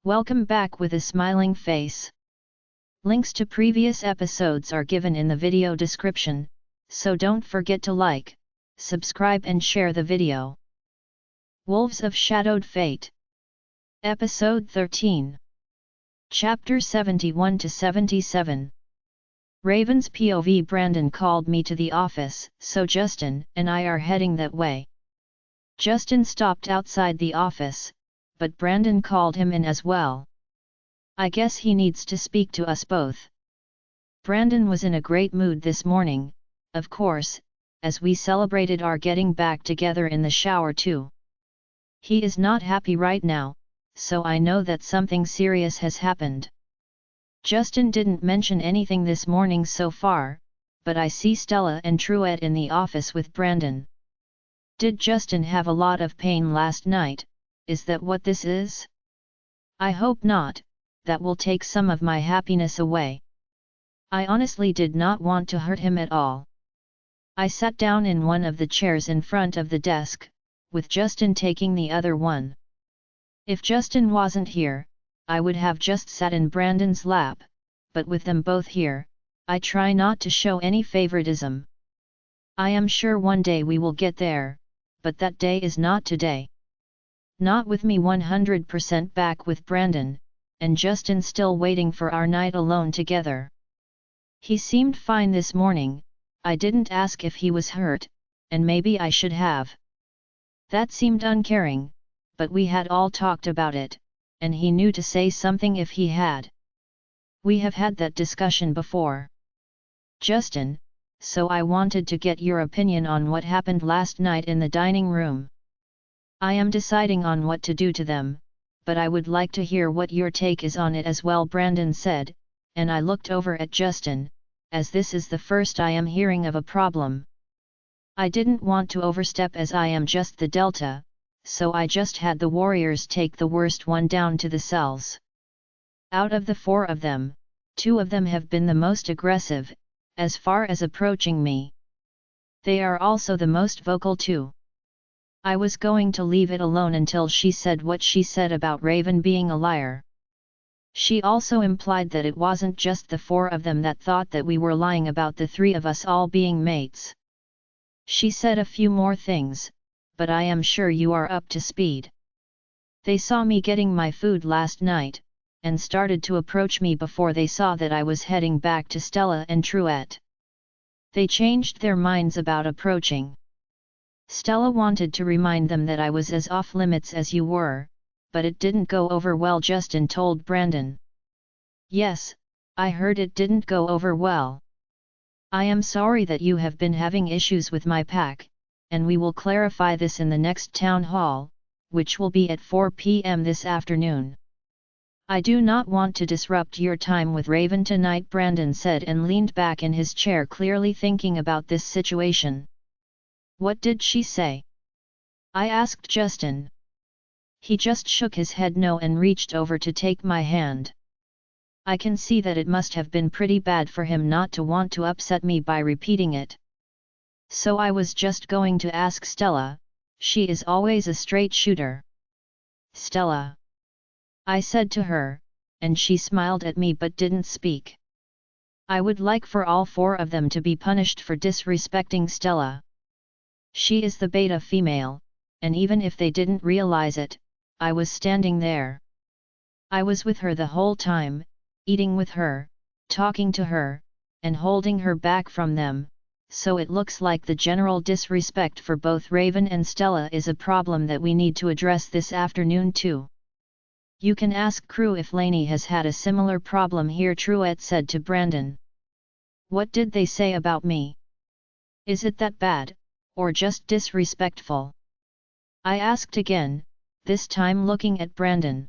Welcome back with a smiling face. Links to previous episodes are given in the video description, so don't forget to like, subscribe and share the video. Wolves of Shadowed Fate. Episode 13. Chapter 71 to 77. Raven's POV. Brandon called me to the office, so Justin and I are heading that way. Justin stopped outside the office, but Brandon called him in as well. I guess he needs to speak to us both. Brandon was in a great mood this morning, of course, as we celebrated our getting back together in the shower too. He is not happy right now, so I know that something serious has happened. Justin didn't mention anything this morning so far, but I see Stella and Truett in the office with Brandon. Did Justin have a lot of pain last night? Is that what this is? I hope not, that will take some of my happiness away. I honestly did not want to hurt him at all. I sat down in one of the chairs in front of the desk, with Justin taking the other one. If Justin wasn't here, I would have just sat in Brandon's lap, but with them both here, I try not to show any favoritism. I am sure one day we will get there, but that day is not today. Not with me 100% back with Brandon, and Justin still waiting for our night alone together. He seemed fine this morning. I didn't ask if he was hurt, and maybe I should have. That seemed uncaring, but we had all talked about it, and he knew to say something if he had. We have had that discussion before. Justin, so I wanted to get your opinion on what happened last night in the dining room. I am deciding on what to do to them, but I would like to hear what your take is on it as well, Brandon said, and I looked over at Justin, as this is the first I am hearing of a problem. I didn't want to overstep as I am just the Delta, so I just had the warriors take the worst one down to the cells. Out of the 4 of them, 2 of them have been the most aggressive, as far as approaching me. They are also the most vocal too. I was going to leave it alone until she said what she said about Raven being a liar. She also implied that it wasn't just the 4 of them that thought that we were lying about the 3 of us all being mates. She said a few more things, but I am sure you are up to speed. They saw me getting my food last night, and started to approach me before they saw that I was heading back to Stella and Truett. They changed their minds about approaching. Stella wanted to remind them that I was as off-limits as you were, but it didn't go over well, Justin told Brandon. Yes, I heard it didn't go over well. I am sorry that you have been having issues with my pack, and we will clarify this in the next town hall, which will be at 4 p.m. this afternoon. I do not want to disrupt your time with Raven tonight, Brandon said and leaned back in his chair, clearly thinking about this situation. What did she say? I asked Justin. He just shook his head no and reached over to take my hand. I can see that it must have been pretty bad for him not to want to upset me by repeating it. So I was just going to ask Stella, she is always a straight shooter. Stella. I said to her, and she smiled at me but didn't speak. I would like for all 4 of them to be punished for disrespecting Stella. She is the beta female, and even if they didn't realize it, I was standing there. I was with her the whole time, eating with her, talking to her, and holding her back from them, so it looks like the general disrespect for both Raven and Stella is a problem that we need to address this afternoon too. You can ask crew if Lainey has had a similar problem here, Truett said to Brandon. What did they say about me? Is it that bad, or just disrespectful? I asked again, this time looking at Brandon.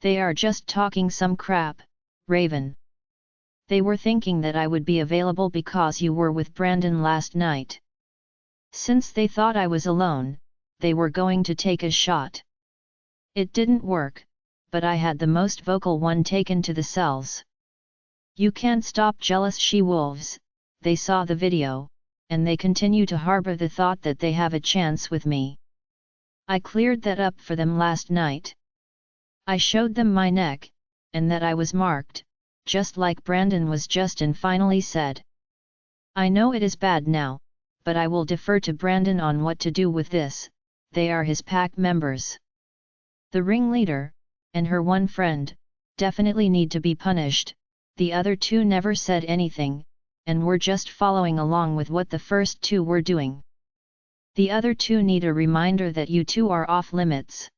They are just talking some crap, Raven. They were thinking that I would be available because you were with Brandon last night. Since they thought I was alone, they were going to take a shot. It didn't work, but I had the most vocal one taken to the cells. You can't stop jealous she-wolves, they saw the video, and they continue to harbor the thought that they have a chance with me. I cleared that up for them last night. I showed them my neck, and that I was marked, just like Brandon was just, and finally said, I know it is bad now, but I will defer to Brandon on what to do with this. They are his pack members. The ringleader, and her one friend, definitely need to be punished. The other two never said anything, and were just following along with what the first two were doing. The other two need a reminder that you two are off limits.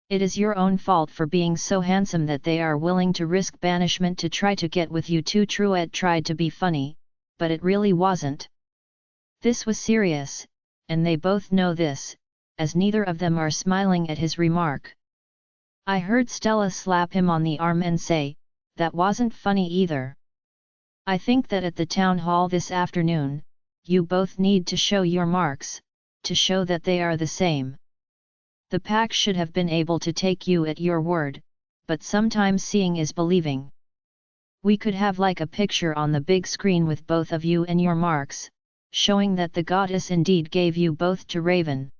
It is your own fault for being so handsome that they are willing to risk banishment to try to get with you two. Truett tried to be funny, but it really wasn't. This was serious, and they both know this, as neither of them are smiling at his remark. I heard Stella slap him on the arm and say, that wasn't funny either. I think that at the town hall this afternoon, you both need to show your marks, to show that they are the same. The pack should have been able to take you at your word, but sometimes seeing is believing. We could have like a picture on the big screen with both of you and your marks, showing that the goddess indeed gave you both to Raven.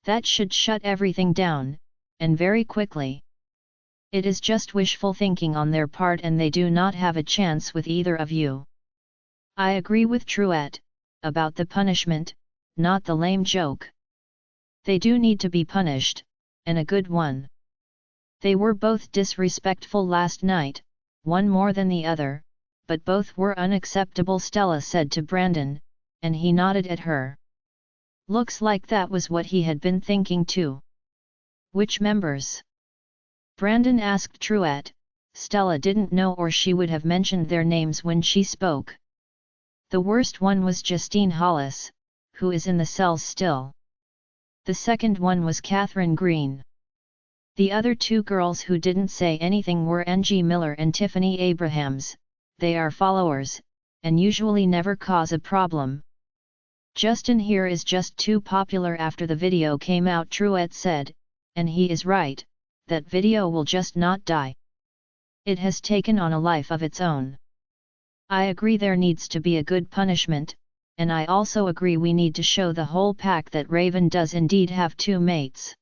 That should shut everything down, and very quickly. It is just wishful thinking on their part, and they do not have a chance with either of you. I agree with Truett, about the punishment, not the lame joke. They do need to be punished, and a good one. They were both disrespectful last night, one more than the other, but both were unacceptable, Stella said to Brandon, and he nodded at her. Looks like that was what he had been thinking too. Which members? Brandon asked Truett. Stella didn't know, or she would have mentioned their names when she spoke. The worst one was Justine Hollis, who is in the cells still. The second one was Catherine Green. The other two girls who didn't say anything were Ng Miller and Tiffany Abrahams. They are followers, and usually never cause a problem. Justin here is just too popular after the video came out, Truett said, and he is right, that video will just not die. It has taken on a life of its own. I agree there needs to be a good punishment, and I also agree we need to show the whole pack that Raven does indeed have two mates.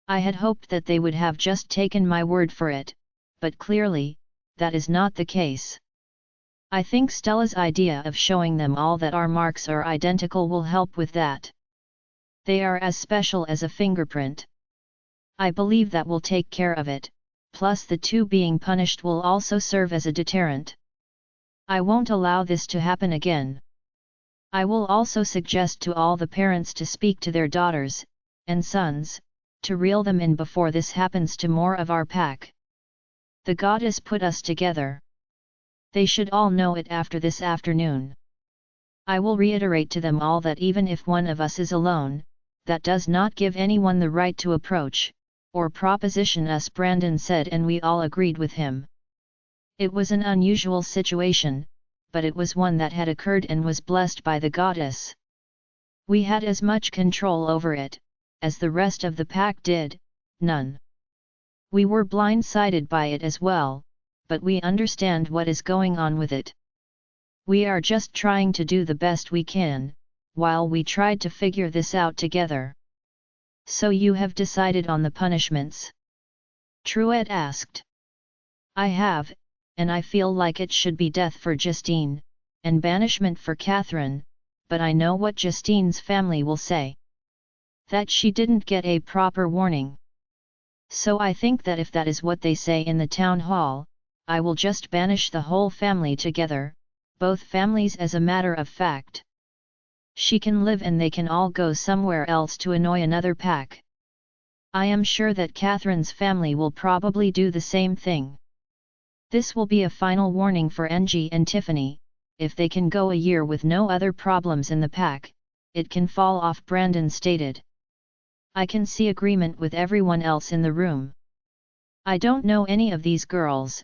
I had hoped that they would have just taken my word for it, but clearly, that is not the case. I think Stella's idea of showing them all that our marks are identical will help with that. They are as special as a fingerprint. I believe that will take care of it, plus the two being punished will also serve as a deterrent. I won't allow this to happen again. I will also suggest to all the parents to speak to their daughters, and sons, to reel them in before this happens to more of our pack. The goddess put us together. They should all know it after this afternoon. I will reiterate to them all that even if one of us is alone, that does not give anyone the right to approach, or proposition us, Brandon said, and we all agreed with him. It was an unusual situation, but it was one that had occurred and was blessed by the goddess. We had as much control over it, as the rest of the pack did, none. We were blindsided by it as well, but we understand what is going on with it. We are just trying to do the best we can, while we tried to figure this out together. So you have decided on the punishments? Truett asked. I have, and I feel like it should be death for Justine, and banishment for Catherine, but I know what Justine's family will say. That she didn't get a proper warning. So I think that if that is what they say in the town hall, I will just banish the whole family together, both families as a matter of fact. She can live and they can all go somewhere else to annoy another pack. I am sure that Catherine's family will probably do the same thing. This will be a final warning for Ng and Tiffany. If they can go a year with no other problems in the pack, it can fall off, Brandon stated. I can see agreement with everyone else in the room. I don't know any of these girls,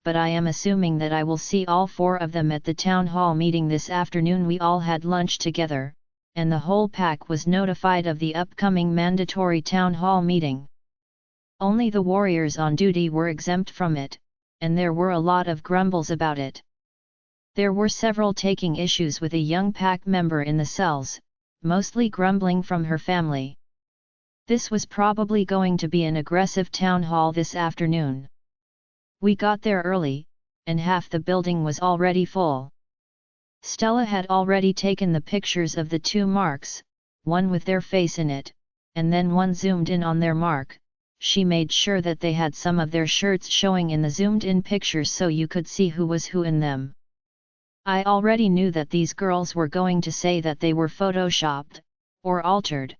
but I am assuming that I will see all four of them at the town hall meeting this afternoon. We all had lunch together, and the whole pack was notified of the upcoming mandatory town hall meeting. Only the warriors on duty were exempt from it, and there were a lot of grumbles about it. There were several taking issues with a young pack member in the cells, mostly grumbling from her family. This was probably going to be an aggressive town hall this afternoon. We got there early, and half the building was already full. Stella had already taken the pictures of the two marks, one with their face in it, and then one zoomed in on their mark. She made sure that they had some of their shirts showing in the zoomed-in pictures so you could see who was who in them. I already knew that these girls were going to say that they were photoshopped, or altered.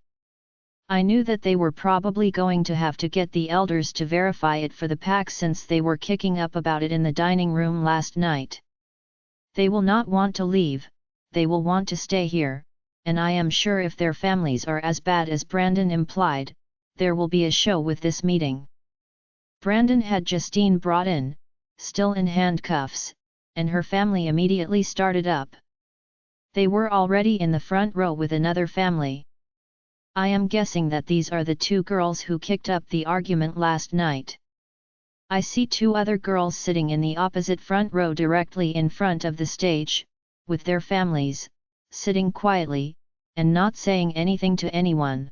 I knew that they were probably going to have to get the elders to verify it for the pack since they were kicking up about it in the dining room last night. They will not want to leave, they will want to stay here, and I am sure if their families are as bad as Brandon implied, there will be a show with this meeting. Brandon had Justine brought in, still in handcuffs, and her family immediately started up. They were already in the front row with another family. I am guessing that these are the two girls who kicked up the argument last night. I see two other girls sitting in the opposite front row directly in front of the stage, with their families, sitting quietly, and not saying anything to anyone.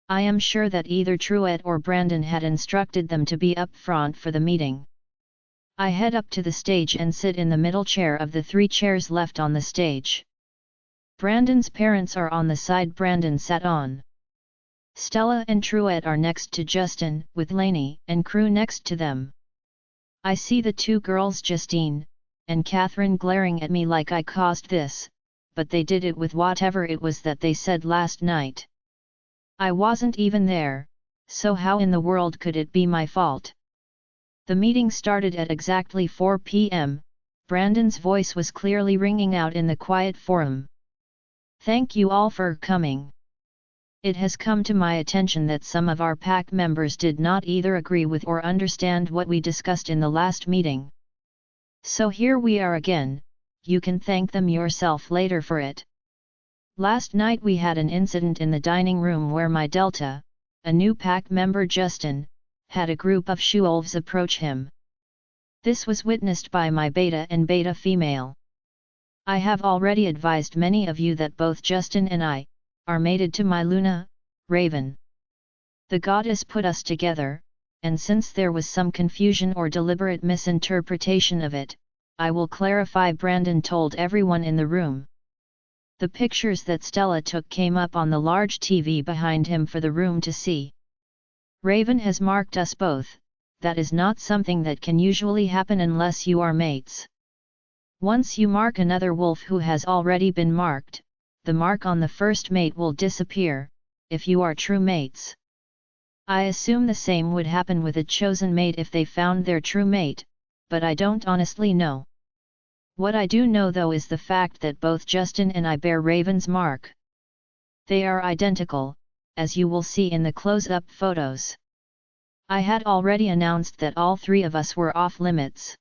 I am sure that either Truett or Brandon had instructed them to be up front for the meeting. I head up to the stage and sit in the middle chair of the 3 chairs left on the stage. Brandon's parents are on the side Brandon sat on. Stella and Truett are next to Justin, with Lainey and crew next to them. I see the two girls Justine and Catherine glaring at me like I caused this, but they did it with whatever it was that they said last night. I wasn't even there, so how in the world could it be my fault? The meeting started at exactly 4 p.m., Brandon's voice was clearly ringing out in the quiet forum. Thank you all for coming. It has come to my attention that some of our pack members did not either agree with or understand what we discussed in the last meeting. So here we are again, you can thank them yourself later for it. Last night we had an incident in the dining room where my Delta, a new pack member Justin, had a group of she-wolves approach him. This was witnessed by my beta and beta female. I have already advised many of you that both Justin and I are mated to my Luna, Raven. The goddess put us together, and since there was some confusion or deliberate misinterpretation of it, I will clarify. Brandon told everyone in the room. The pictures that Stella took came up on the large TV behind him for the room to see. Raven has marked us both, that is not something that can usually happen unless you are mates. Once you mark another wolf who has already been marked, the mark on the first mate will disappear, if you are true mates. I assume the same would happen with a chosen mate if they found their true mate, but I don't honestly know. What I do know though is the fact that both Justin and I bear Raven's mark. They are identical, as you will see in the close-up photos. I had already announced that all 3 of us were off limits.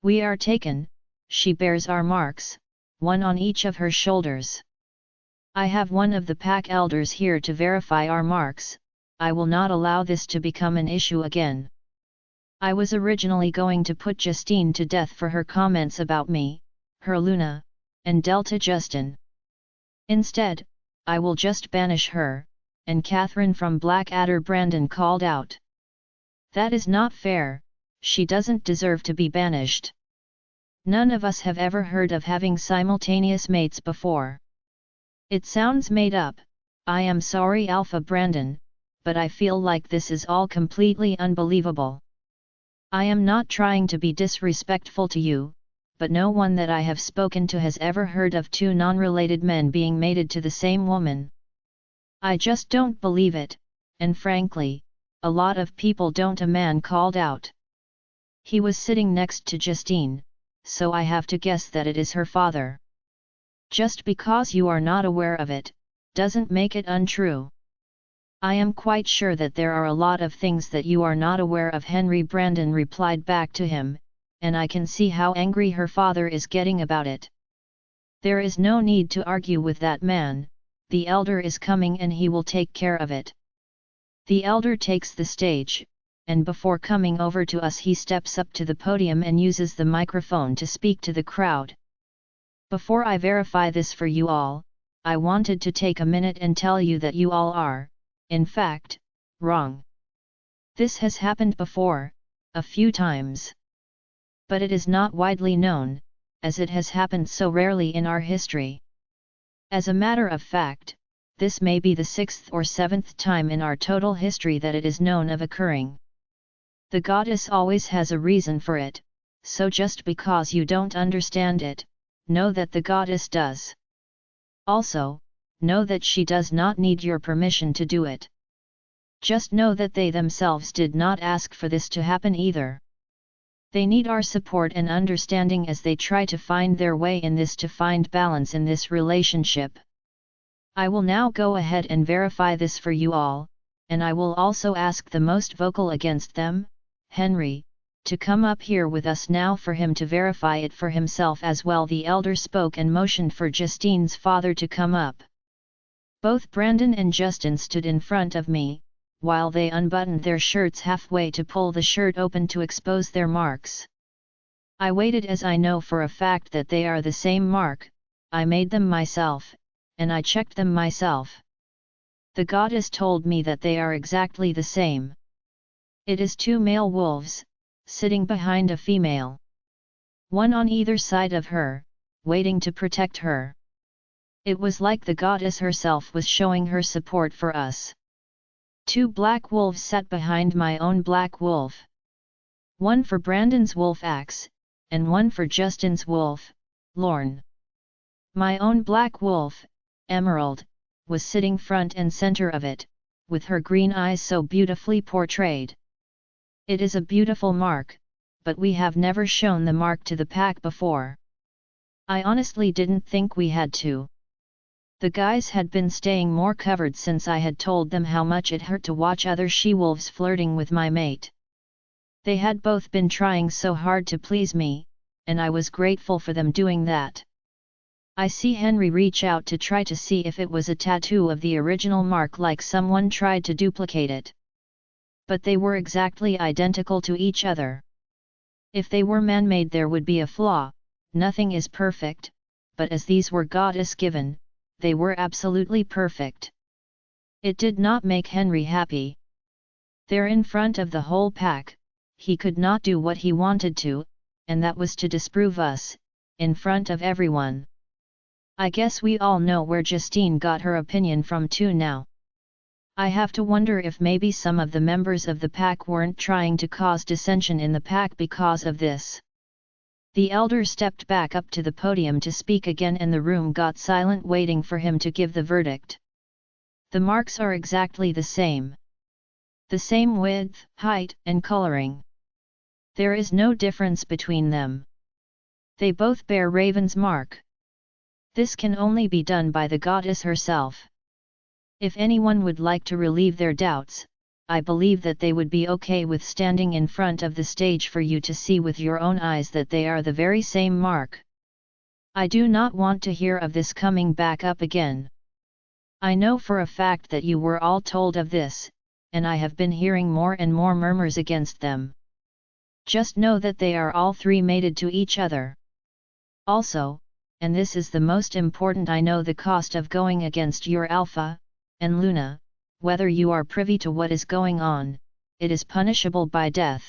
We are taken, she bears our marks, one on each of her shoulders. I have one of the pack elders here to verify our marks. I will not allow this to become an issue again. I was originally going to put Justine to death for her comments about me, her Luna, and Delta Justin. Instead, I will just banish her, and Catherine from Blackadder. Brandon called out. That is not fair, she doesn't deserve to be banished. None of us have ever heard of having simultaneous mates before. It sounds made up, I am sorry Alpha Brandon, but I feel like this is all completely unbelievable. I am not trying to be disrespectful to you, but no one that I have spoken to has ever heard of 2 non-related men being mated to the same woman. I just don't believe it, and frankly, a lot of people don't. A man called out. He was sitting next to Justine, so I have to guess that it is her father. Just because you are not aware of it, doesn't make it untrue. I am quite sure that there are a lot of things that you are not aware of. Henry Brandon replied back to him, and I can see how angry her father is getting about it. There is no need to argue with that man, the elder is coming and he will take care of it. The elder takes the stage, and before coming over to us he steps up to the podium and uses the microphone to speak to the crowd. Before I verify this for you all, I wanted to take a minute and tell you that you all are, in fact, wrong. This has happened before, a few times. But it is not widely known, as it has happened so rarely in our history. As a matter of fact, this may be the 6th or 7th time in our total history that it is known of occurring. The goddess always has a reason for it, so just because you don't understand it, know that the goddess does. Also, know that she does not need your permission to do it. Just know that they themselves did not ask for this to happen either. They need our support and understanding as they try to find their way in this, to find balance in this relationship. I will now go ahead and verify this for you all, and I will also ask the most vocal against them, Henry, to come up here with us now for him to verify it for himself as well. The elder spoke and motioned for Justine's father to come up. Both Brandon and Justin stood in front of me, while they unbuttoned their shirts halfway to pull the shirt open to expose their marks. I waited, as I know for a fact that they are the same mark. I made them myself, and I checked them myself. The goddess told me that they are exactly the same. It is 2 male wolves, sitting behind a female. One on either side of her, waiting to protect her. It was like the goddess herself was showing her support for us. 2 black wolves sat behind my own black wolf. One for Brandon's wolf Axe, and one for Justin's wolf, Lorne. My own black wolf, Emerald, was sitting front and center of it, with her green eyes so beautifully portrayed. It is a beautiful mark, but we have never shown the mark to the pack before. I honestly didn't think we had to. The guys had been staying more covered since I had told them how much it hurt to watch other she-wolves flirting with my mate. They had both been trying so hard to please me, and I was grateful for them doing that. I see Henry reach out to try to see if it was a tattoo of the original mark, like someone tried to duplicate it. But they were exactly identical to each other. If they were man-made there would be a flaw. Nothing is perfect, but as these were goddess-given, they were absolutely perfect. It did not make Henry happy. There in front of the whole pack, he could not do what he wanted to, and that was to disprove us, in front of everyone. I guess we all know where Justine got her opinion from too now. I have to wonder if maybe some of the members of the pack weren't trying to cause dissension in the pack because of this. The elder stepped back up to the podium to speak again, and the room got silent, waiting for him to give the verdict. The marks are exactly the same. The same width, height, and coloring. There is no difference between them. They both bear Raven's mark. This can only be done by the goddess herself. If anyone would like to relieve their doubts, I believe that they would be okay with standing in front of the stage for you to see with your own eyes that they are the very same mark. I do not want to hear of this coming back up again. I know for a fact that you were all told of this, and I have been hearing more and more murmurs against them. Just know that they are all 3 mated to each other. Also, and this is the most important, I know the cost of going against your Alpha, and Luna. Whether you are privy to what is going on, it is punishable by death.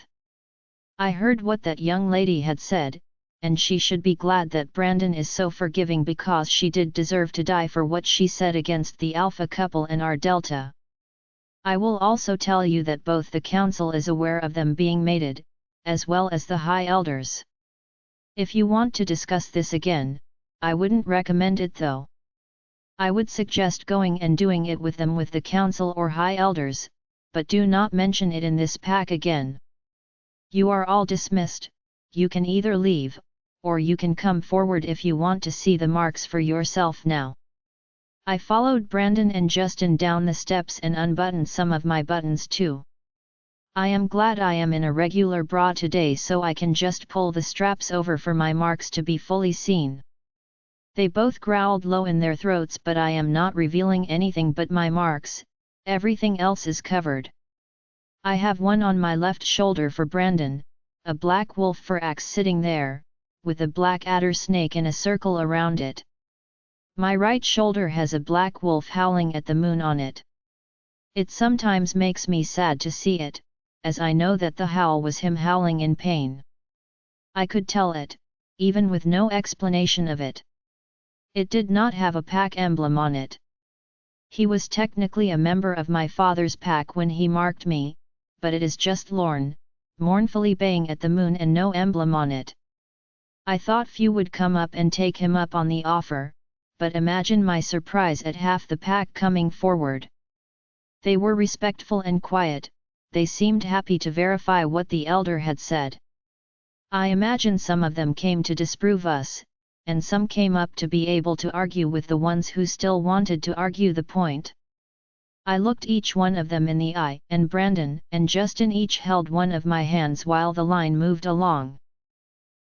I heard what that young lady had said, and she should be glad that Brandon is so forgiving, because she did deserve to die for what she said against the Alpha couple and our Delta. I will also tell you that both the council is aware of them being mated, as well as the high elders. If you want to discuss this again, I wouldn't recommend it though. I would suggest going and doing it with them, with the council or high elders, but do not mention it in this pack again. You are all dismissed. You can either leave, or you can come forward if you want to see the marks for yourself now. I followed Brandon and Justin down the steps and unbuttoned some of my buttons too. I am glad I am in a regular bra today, so I can just pull the straps over for my marks to be fully seen. They both growled low in their throats, but I am not revealing anything but my marks. Everything else is covered. I have one on my left shoulder for Brandon, a black wolf for Axe sitting there, with a black adder snake in a circle around it. My right shoulder has a black wolf howling at the moon on it. It sometimes makes me sad to see it, as I know that the howl was him howling in pain. I could tell it, even with no explanation of it. It did not have a pack emblem on it. He was technically a member of my father's pack when he marked me, but it is just Lorne, mournfully baying at the moon and no emblem on it. I thought few would come up and take him up on the offer, but imagine my surprise at half the pack coming forward. They were respectful and quiet, they seemed happy to verify what the elder had said. I imagine some of them came to disprove us, and some came up to be able to argue with the ones who still wanted to argue the point. I looked each one of them in the eye, and Brandon and Justin each held one of my hands while the line moved along.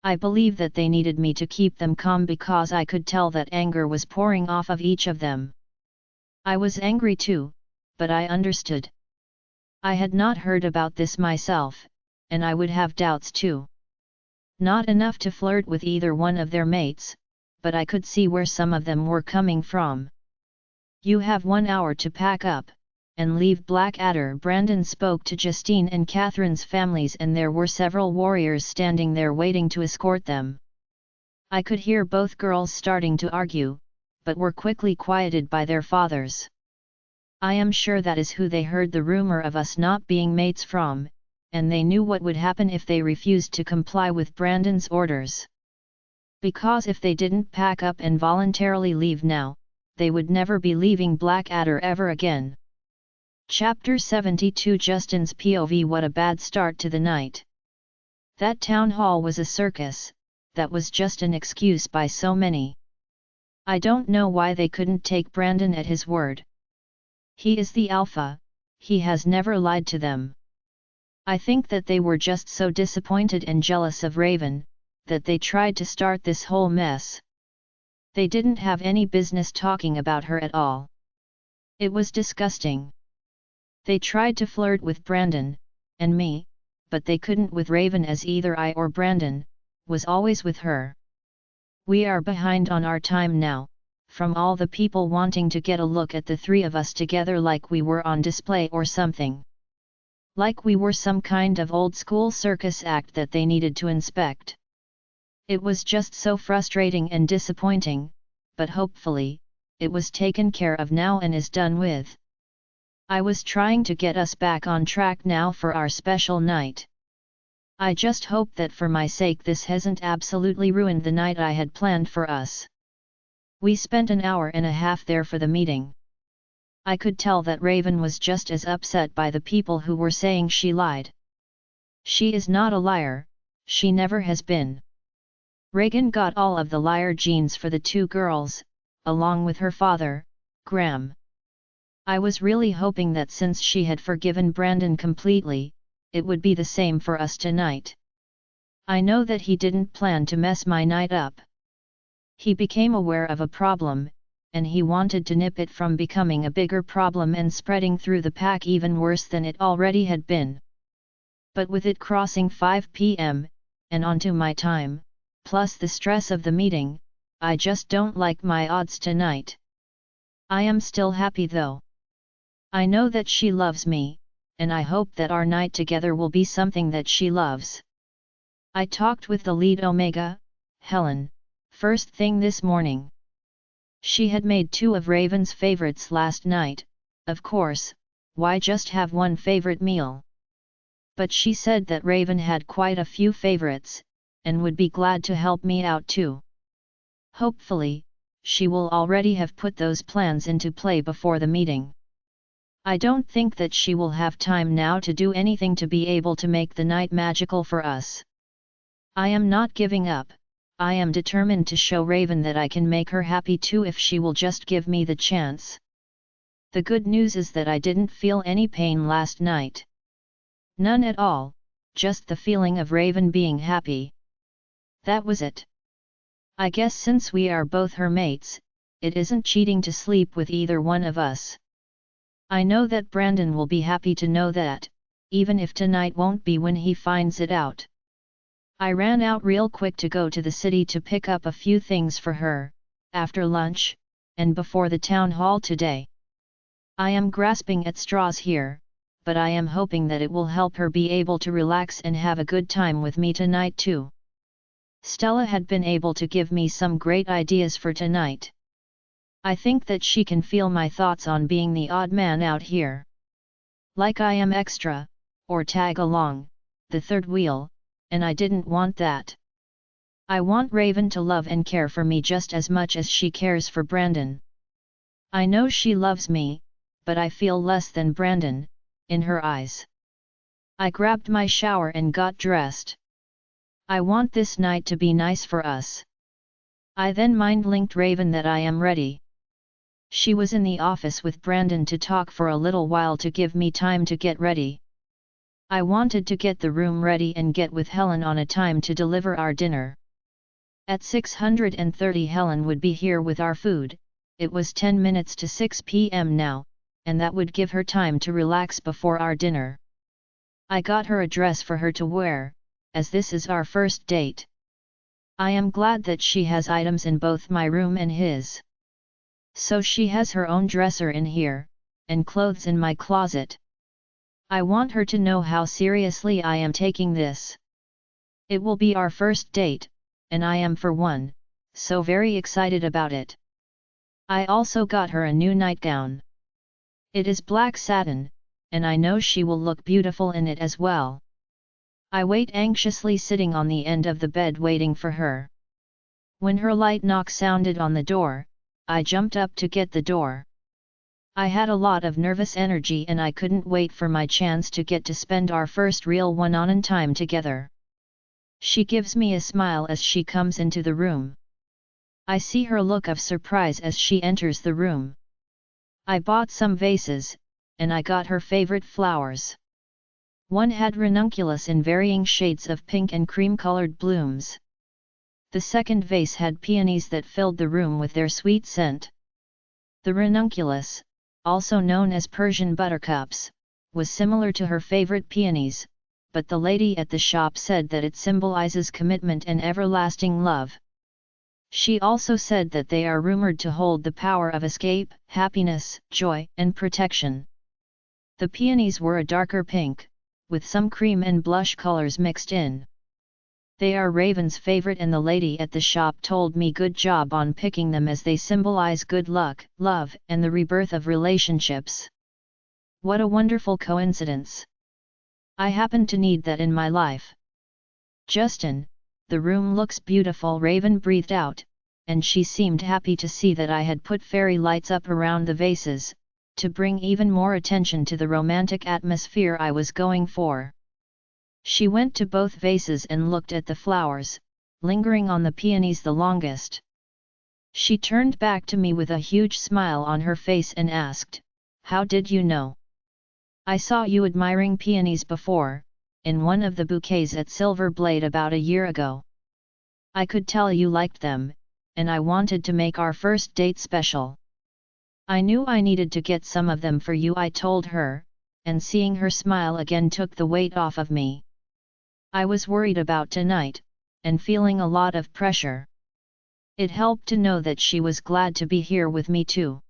I believe that they needed me to keep them calm because I could tell that anger was pouring off of each of them. I was angry too, but I understood. I had not heard about this myself, and I would have doubts too. Not enough to flirt with either one of their mates, but I could see where some of them were coming from. You have 1 hour to pack up, and leave Blackadder. Brandon spoke to Justine and Catherine's families, and there were several warriors standing there waiting to escort them. I could hear both girls starting to argue, but were quickly quieted by their fathers. I am sure that is who they heard the rumor of us not being mates from, and they knew what would happen if they refused to comply with Brandon's orders. Because if they didn't pack up and voluntarily leave now, they would never be leaving Blackadder ever again. Chapter 72 Justin's POV. What a bad start to the night. That town hall was a circus, that was just an excuse by so many. I don't know why they couldn't take Brandon at his word. He is the alpha, he has never lied to them. I think that they were just so disappointed and jealous of Raven, that they tried to start this whole mess. They didn't have any business talking about her at all. It was disgusting. They tried to flirt with Brandon, and me, but they couldn't with Raven, as either I or Brandon was always with her. We are behind on our time now, from all the people wanting to get a look at the three of us together like we were on display or something. Like we were some kind of old school circus act that they needed to inspect. It was just so frustrating and disappointing, but hopefully, it was taken care of now and is done with. I was trying to get us back on track now for our special night. I just hope that for my sake this hasn't absolutely ruined the night I had planned for us. We spent an hour and a half there for the meeting. I could tell that Raven was just as upset by the people who were saying she lied. She is not a liar, she never has been. Reagan got all of the liar genes for the two girls, along with her father, Graham. I was really hoping that since she had forgiven Brandon completely, it would be the same for us tonight. I know that he didn't plan to mess my night up. He became aware of a problem, and he wanted to nip it from becoming a bigger problem and spreading through the pack even worse than it already had been. But with it crossing 5 p.m., and onto my time, plus the stress of the meeting, I just don't like my odds tonight. I am still happy though. I know that she loves me, and I hope that our night together will be something that she loves. I talked with the lead Omega, Helen, first thing this morning. She had made 2 of Raven's favorites last night. Of course, why just have one favorite meal? But she said that Raven had quite a few favorites, and would be glad to help me out too. Hopefully, she will already have put those plans into play before the meeting. I don't think that she will have time now to do anything to be able to make the night magical for us. I am not giving up. I am determined to show Raven that I can make her happy too if she will just give me the chance. The good news is that I didn't feel any pain last night. None at all, just the feeling of Raven being happy. That was it. I guess since we are both her mates, it isn't cheating to sleep with either one of us. I know that Brandon will be happy to know that, even if tonight won't be when he finds it out. I ran out real quick to go to the city to pick up a few things for her, after lunch, and before the town hall today. I am grasping at straws here, but I am hoping that it will help her be able to relax and have a good time with me tonight too. Stella had been able to give me some great ideas for tonight. I think that she can feel my thoughts on being the odd man out here. Like I am extra, or tag along, the third wheel, and I didn't want that. I want Raven to love and care for me just as much as she cares for Brandon. I know she loves me, but I feel less than Brandon, in her eyes. I grabbed my shower and got dressed. I want this night to be nice for us. I then mind-linked Raven that I am ready. She was in the office with Brandon to talk for a little while to give me time to get ready. I wanted to get the room ready and get with Helen on a time to deliver our dinner. At 6:30 Helen would be here with our food. It was 10 minutes to 6 p.m. now, and that would give her time to relax before our dinner. I got her a dress for her to wear, as this is our first date. I am glad that she has items in both my room and his. So she has her own dresser in here, and clothes in my closet. I want her to know how seriously I am taking this. It will be our first date, and I am for one, so very excited about it. I also got her a new nightgown. It is black satin, and I know she will look beautiful in it as well. I wait anxiously sitting on the end of the bed waiting for her. When her light knock sounded on the door, I jumped up to get the door. I had a lot of nervous energy and I couldn't wait for my chance to get to spend our first real one-on-one time together. She gives me a smile as she comes into the room. I see her look of surprise as she enters the room. I bought some vases, and I got her favorite flowers. One had ranunculus in varying shades of pink and cream-colored blooms. The second vase had peonies that filled the room with their sweet scent. The ranunculus, also known as Persian buttercups, was similar to her favorite peonies, but the lady at the shop said that it symbolizes commitment and everlasting love. She also said that they are rumored to hold the power of escape, happiness, joy, and protection. The peonies were a darker pink, with some cream and blush colors mixed in. They are Raven's favorite and the lady at the shop told me good job on picking them as they symbolize good luck, love, and the rebirth of relationships. What a wonderful coincidence! I happen to need that in my life. Justin, the room looks beautiful, Raven breathed out, and she seemed happy to see that I had put fairy lights up around the vases, to bring even more attention to the romantic atmosphere I was going for. She went to both vases and looked at the flowers, lingering on the peonies the longest. She turned back to me with a huge smile on her face and asked, "How did you know? I saw you admiring peonies before, in one of the bouquets at Silver Blade about a year ago. I could tell you liked them, and I wanted to make our first date special. I knew I needed to get some of them for you," I told her, and seeing her smile again took the weight off of me. I was worried about tonight, and feeling a lot of pressure. It helped to know that she was glad to be here with me too.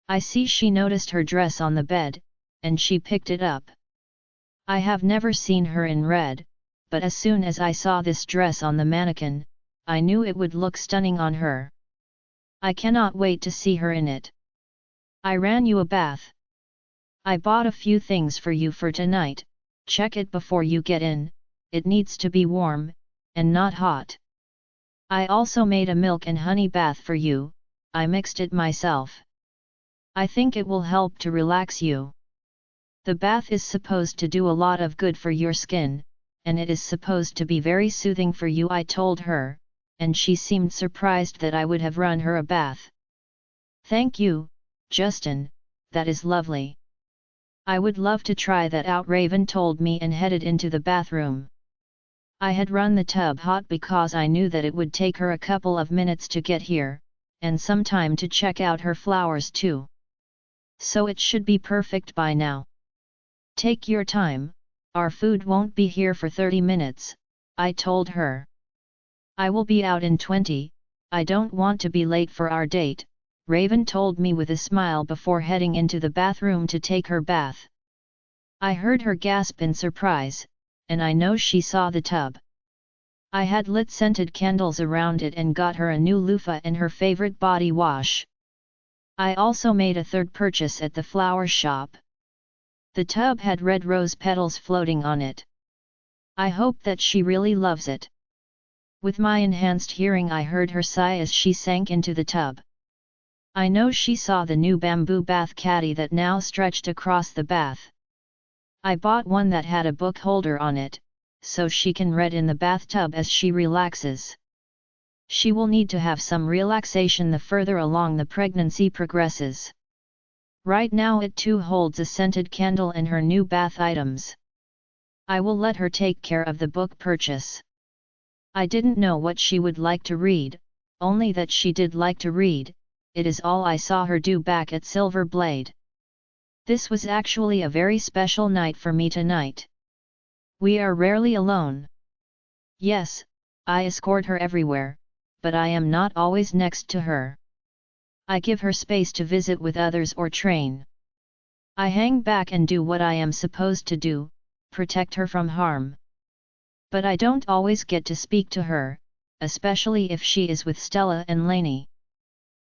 I see she noticed her dress on the bed, and she picked it up. I have never seen her in red, but as soon as I saw this dress on the mannequin, I knew it would look stunning on her. I cannot wait to see her in it. I ran you a bath. I bought a few things for you for tonight, check it before you get in. It needs to be warm, and not hot. I also made a milk and honey bath for you, I mixed it myself. I think it will help to relax you. The bath is supposed to do a lot of good for your skin, and it is supposed to be very soothing for you, I told her, and she seemed surprised that I would have run her a bath. Thank you, Justin, that is lovely. I would love to try that out, Raven told me and headed into the bathroom. I had run the tub hot because I knew that it would take her a couple of minutes to get here, and some time to check out her flowers too. So it should be perfect by now. Take your time, our food won't be here for 30 minutes, I told her. I will be out in 20, I don't want to be late for our date, Raven told me with a smile before heading into the bathroom to take her bath. I heard her gasp in surprise, and I know she saw the tub. I had lit scented candles around it and got her a new loofah and her favorite body wash. I also made a third purchase at the flower shop. The tub had red rose petals floating on it. I hope that she really loves it. With my enhanced hearing, I heard her sigh as she sank into the tub. I know she saw the new bamboo bath caddy that now stretched across the bath. I bought one that had a book holder on it, so she can read in the bathtub as she relaxes. She will need to have some relaxation the further along the pregnancy progresses. Right now it too holds a scented candle and her new bath items. I will let her take care of the book purchase. I didn't know what she would like to read, only that she did like to read. It is all I saw her do back at Silver Blade. This was actually a very special night for me tonight. We are rarely alone. Yes, I escort her everywhere, but I am not always next to her. I give her space to visit with others or train. I hang back and do what I am supposed to do, protect her from harm. But I don't always get to speak to her, especially if she is with Stella and Lainey.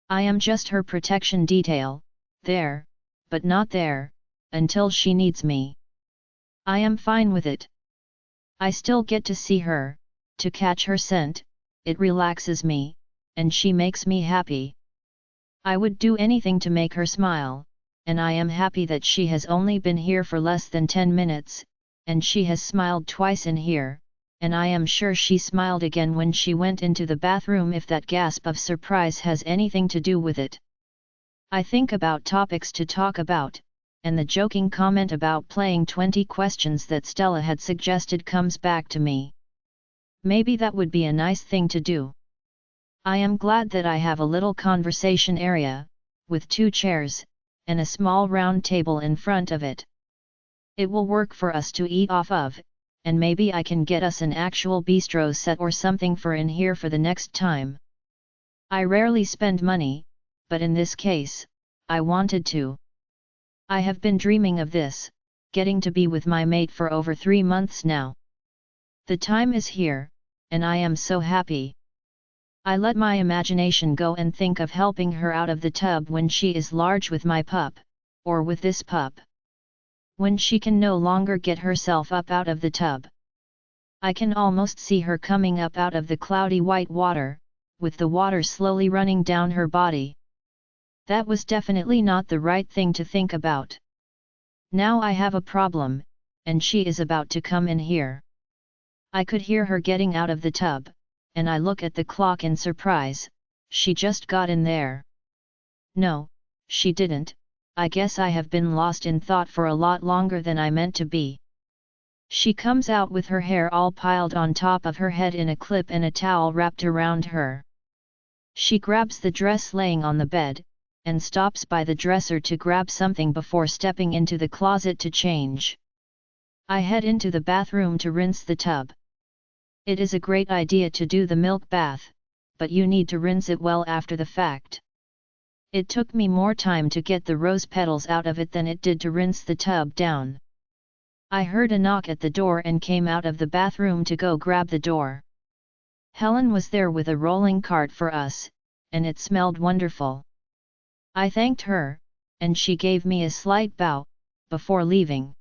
I am just her protection detail, there, but not there, until she needs me. I am fine with it. I still get to see her, to catch her scent, it relaxes me, and she makes me happy. I would do anything to make her smile, and I am happy that she has only been here for less than 10 minutes, and she has smiled twice in here, and I am sure she smiled again when she went into the bathroom, if that gasp of surprise has anything to do with it. I think about topics to talk about, and the joking comment about playing 20 questions that Stella had suggested comes back to me. Maybe that would be a nice thing to do. I am glad that I have a little conversation area, with 2 chairs, and a small round table in front of it. It will work for us to eat off of, and maybe I can get us an actual bistro set or something for in here for the next time. I rarely spend money, but in this case, I wanted to. I have been dreaming of this, getting to be with my mate for over 3 months now. The time is here, and I am so happy. I let my imagination go and think of helping her out of the tub when she is large with my pup, or with this pup. When she can no longer get herself up out of the tub. I can almost see her coming up out of the cloudy white water, with the water slowly running down her body. That was definitely not the right thing to think about. Now I have a problem, and she is about to come in here. I could hear her getting out of the tub, and I look at the clock in surprise. She just got in there. No, she didn't. I guess I have been lost in thought for a lot longer than I meant to be. She comes out with her hair all piled on top of her head in a clip and a towel wrapped around her. She grabs the dress laying on the bed, and stops by the dresser to grab something before stepping into the closet to change. I head into the bathroom to rinse the tub. It is a great idea to do the milk bath, but you need to rinse it well after the fact. It took me more time to get the rose petals out of it than it did to rinse the tub down. I heard a knock at the door and came out of the bathroom to go grab the door. Helen was there with a rolling cart for us, and it smelled wonderful. I thanked her, and she gave me a slight bow, before leaving.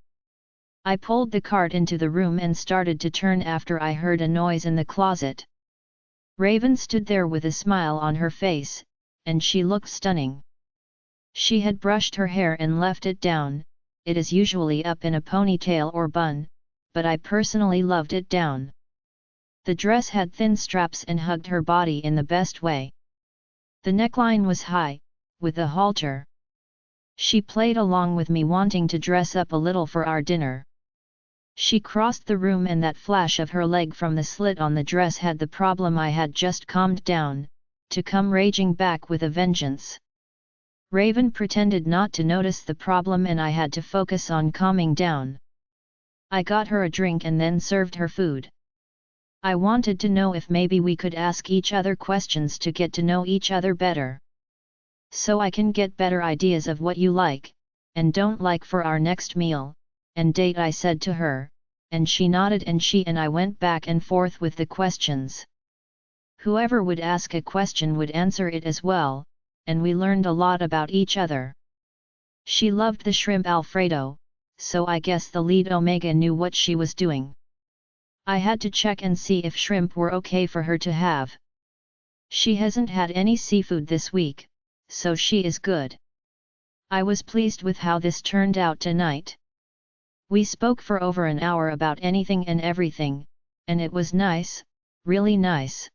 I pulled the cart into the room and started to turn after I heard a noise in the closet. Raven stood there with a smile on her face, and she looked stunning. She had brushed her hair and left it down. It is usually up in a ponytail or bun, but I personally loved it down. The dress had thin straps and hugged her body in the best way. The neckline was high, with a halter. She played along with me, wanting to dress up a little for our dinner. She crossed the room and that flash of her leg from the slit on the dress had the problem I had just calmed down, to come raging back with a vengeance. Raven pretended not to notice the problem and I had to focus on calming down. I got her a drink and then served her food. I wanted to know if maybe we could ask each other questions to get to know each other better. So I can get better ideas of what you like, and don't like for our next meal, and date, I said to her, and she nodded and she and I went back and forth with the questions. Whoever would ask a question would answer it as well, and we learned a lot about each other. She loved the shrimp Alfredo, so I guess the lead Omega knew what she was doing. I had to check and see if shrimp were okay for her to have. She hasn't had any seafood this week, so she is good. I was pleased with how this turned out tonight. We spoke for over an hour about anything and everything, and it was nice, really nice.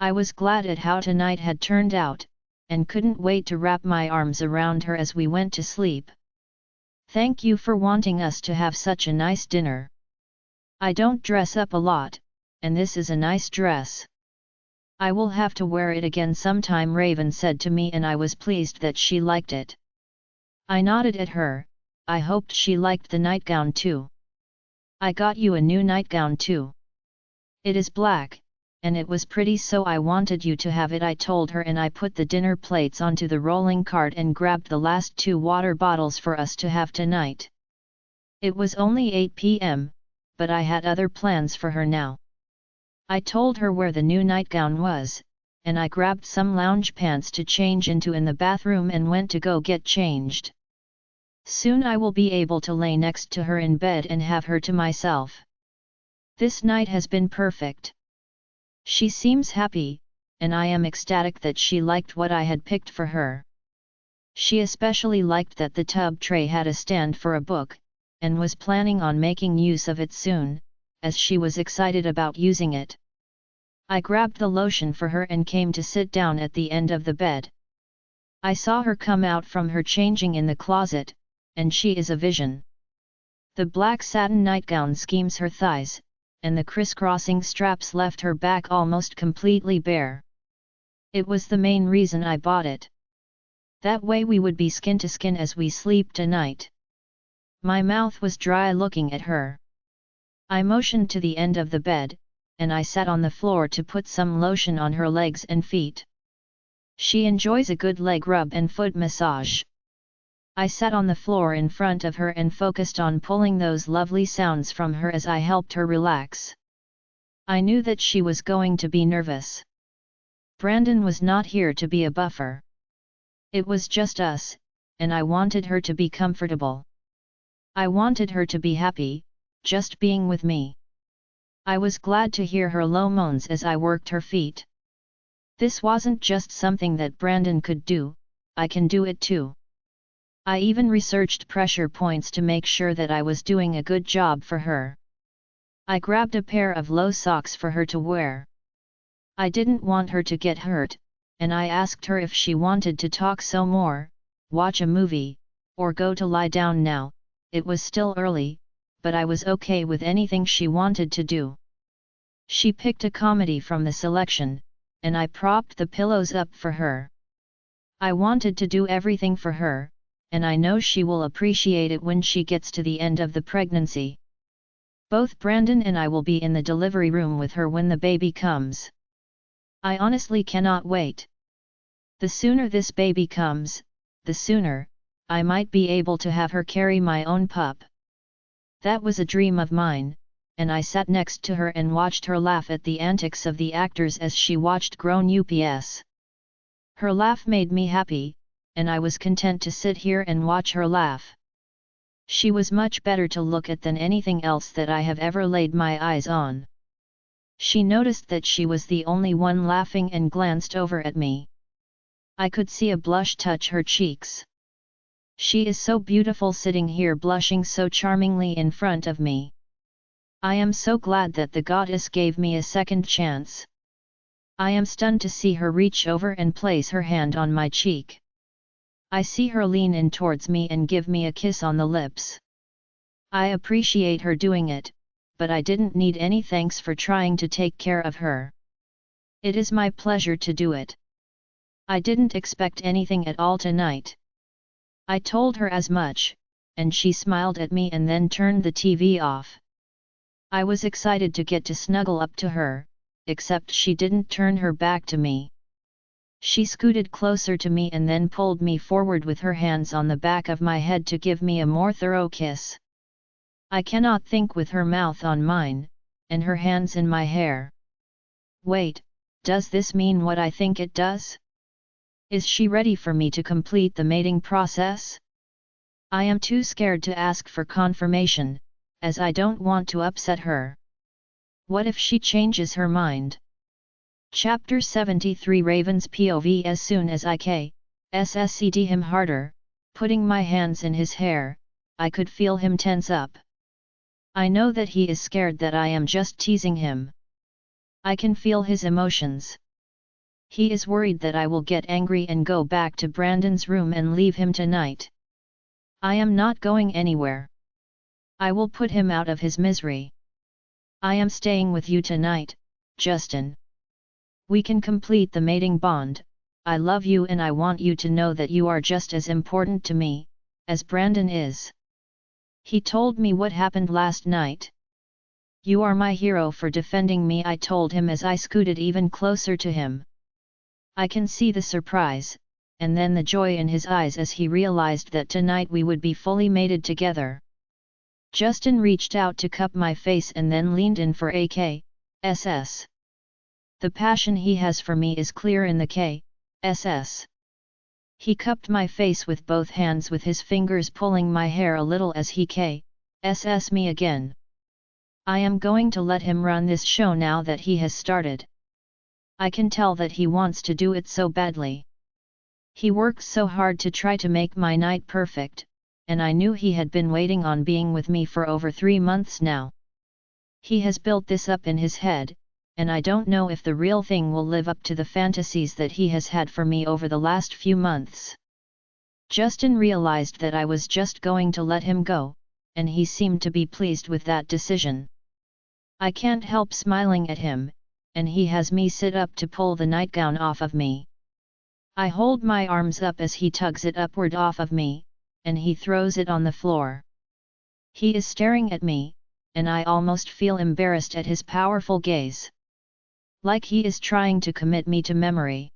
I was glad at how tonight had turned out, and couldn't wait to wrap my arms around her as we went to sleep. Thank you for wanting us to have such a nice dinner. I don't dress up a lot, and this is a nice dress. I will have to wear it again sometime, Raven said to me, and I was pleased that she liked it. I nodded at her. I hoped she liked the nightgown too. I got you a new nightgown too. It is black, and it was pretty, so I wanted you to have it, I told her, and I put the dinner plates onto the rolling cart and grabbed the last 2 water bottles for us to have tonight. It was only 8 p.m., but I had other plans for her now. I told her where the new nightgown was, and I grabbed some lounge pants to change into in the bathroom and went to go get changed. Soon I will be able to lay next to her in bed and have her to myself. This night has been perfect. She seems happy, and I am ecstatic that she liked what I had picked for her. She especially liked that the tub tray had a stand for a book, and was planning on making use of it soon, as she was excited about using it. I grabbed the lotion for her and came to sit down at the end of the bed. I saw her come out from her changing in the closet, and she is a vision. The black satin nightgown schemes her thighs, and the crisscrossing straps left her back almost completely bare. It was the main reason I bought it. That way we would be skin to skin as we sleep tonight. My mouth was dry looking at her. I motioned to the end of the bed, and I sat on the floor to put some lotion on her legs and feet. She enjoys a good leg rub and foot massage. I sat on the floor in front of her and focused on pulling those lovely sounds from her as I helped her relax. I knew that she was going to be nervous. Brandon was not here to be a buffer. It was just us, and I wanted her to be comfortable. I wanted her to be happy, just being with me. I was glad to hear her low moans as I worked her feet. This wasn't just something that Brandon could do, I can do it too. I even researched pressure points to make sure that I was doing a good job for her. I grabbed a pair of low socks for her to wear. I didn't want her to get hurt, and I asked her if she wanted to talk some more, watch a movie, or go to lie down now. It was still early, but I was okay with anything she wanted to do. She picked a comedy from the selection, and I propped the pillows up for her. I wanted to do everything for her, and I know she will appreciate it when she gets to the end of the pregnancy. Both Brandon and I will be in the delivery room with her when the baby comes. I honestly cannot wait. The sooner this baby comes, the sooner I might be able to have her carry my own pup. That was a dream of mine, and I sat next to her and watched her laugh at the antics of the actors as she watched grown ups. Her laugh made me happy, and I was content to sit here and watch her laugh. She was much better to look at than anything else that I have ever laid my eyes on. She noticed that she was the only one laughing and glanced over at me. I could see a blush touch her cheeks. She is so beautiful sitting here blushing so charmingly in front of me. I am so glad that the goddess gave me a second chance. I am stunned to see her reach over and place her hand on my cheek. I see her lean in towards me and give me a kiss on the lips. I appreciate her doing it, but I didn't need any thanks for trying to take care of her. It is my pleasure to do it. I didn't expect anything at all tonight. I told her as much, and she smiled at me and then turned the TV off. I was excited to get to snuggle up to her, except she didn't turn her back to me. She scooted closer to me and then pulled me forward with her hands on the back of my head to give me a more thorough kiss. I cannot think with her mouth on mine, and her hands in my hair. Wait, does this mean what I think it does? Is she ready for me to complete the mating process? I am too scared to ask for confirmation, as I don't want to upset her. What if she changes her mind? Chapter 73 Raven's POV. As soon as I kissed him harder, putting my hands in his hair, I could feel him tense up. I know that he is scared that I am just teasing him. I can feel his emotions. He is worried that I will get angry and go back to Brandon's room and leave him tonight. I am not going anywhere. I will put him out of his misery. I am staying with you tonight, Justin. We can complete the mating bond. I love you and I want you to know that you are just as important to me as Brandon is. He told me what happened last night. You are my hero for defending me, I told him as I scooted even closer to him. I can see the surprise, and then the joy in his eyes as he realized that tonight we would be fully mated together. Justin reached out to cup my face and then leaned in for a kiss. The passion he has for me is clear in the kiss. He cupped my face with both hands with his fingers pulling my hair a little as he kisses me again. I am going to let him run this show now that he has started. I can tell that he wants to do it so badly. He works so hard to try to make my night perfect, and I knew he had been waiting on being with me for over 3 months now. He has built this up in his head, and I don't know if the real thing will live up to the fantasies that he has had for me over the last few months. Justin realized that I was just going to let him go, and he seemed to be pleased with that decision. I can't help smiling at him, and he has me sit up to pull the nightgown off of me. I hold my arms up as he tugs it upward off of me, and he throws it on the floor. He is staring at me, and I almost feel embarrassed at his powerful gaze. Like he is trying to commit me to memory.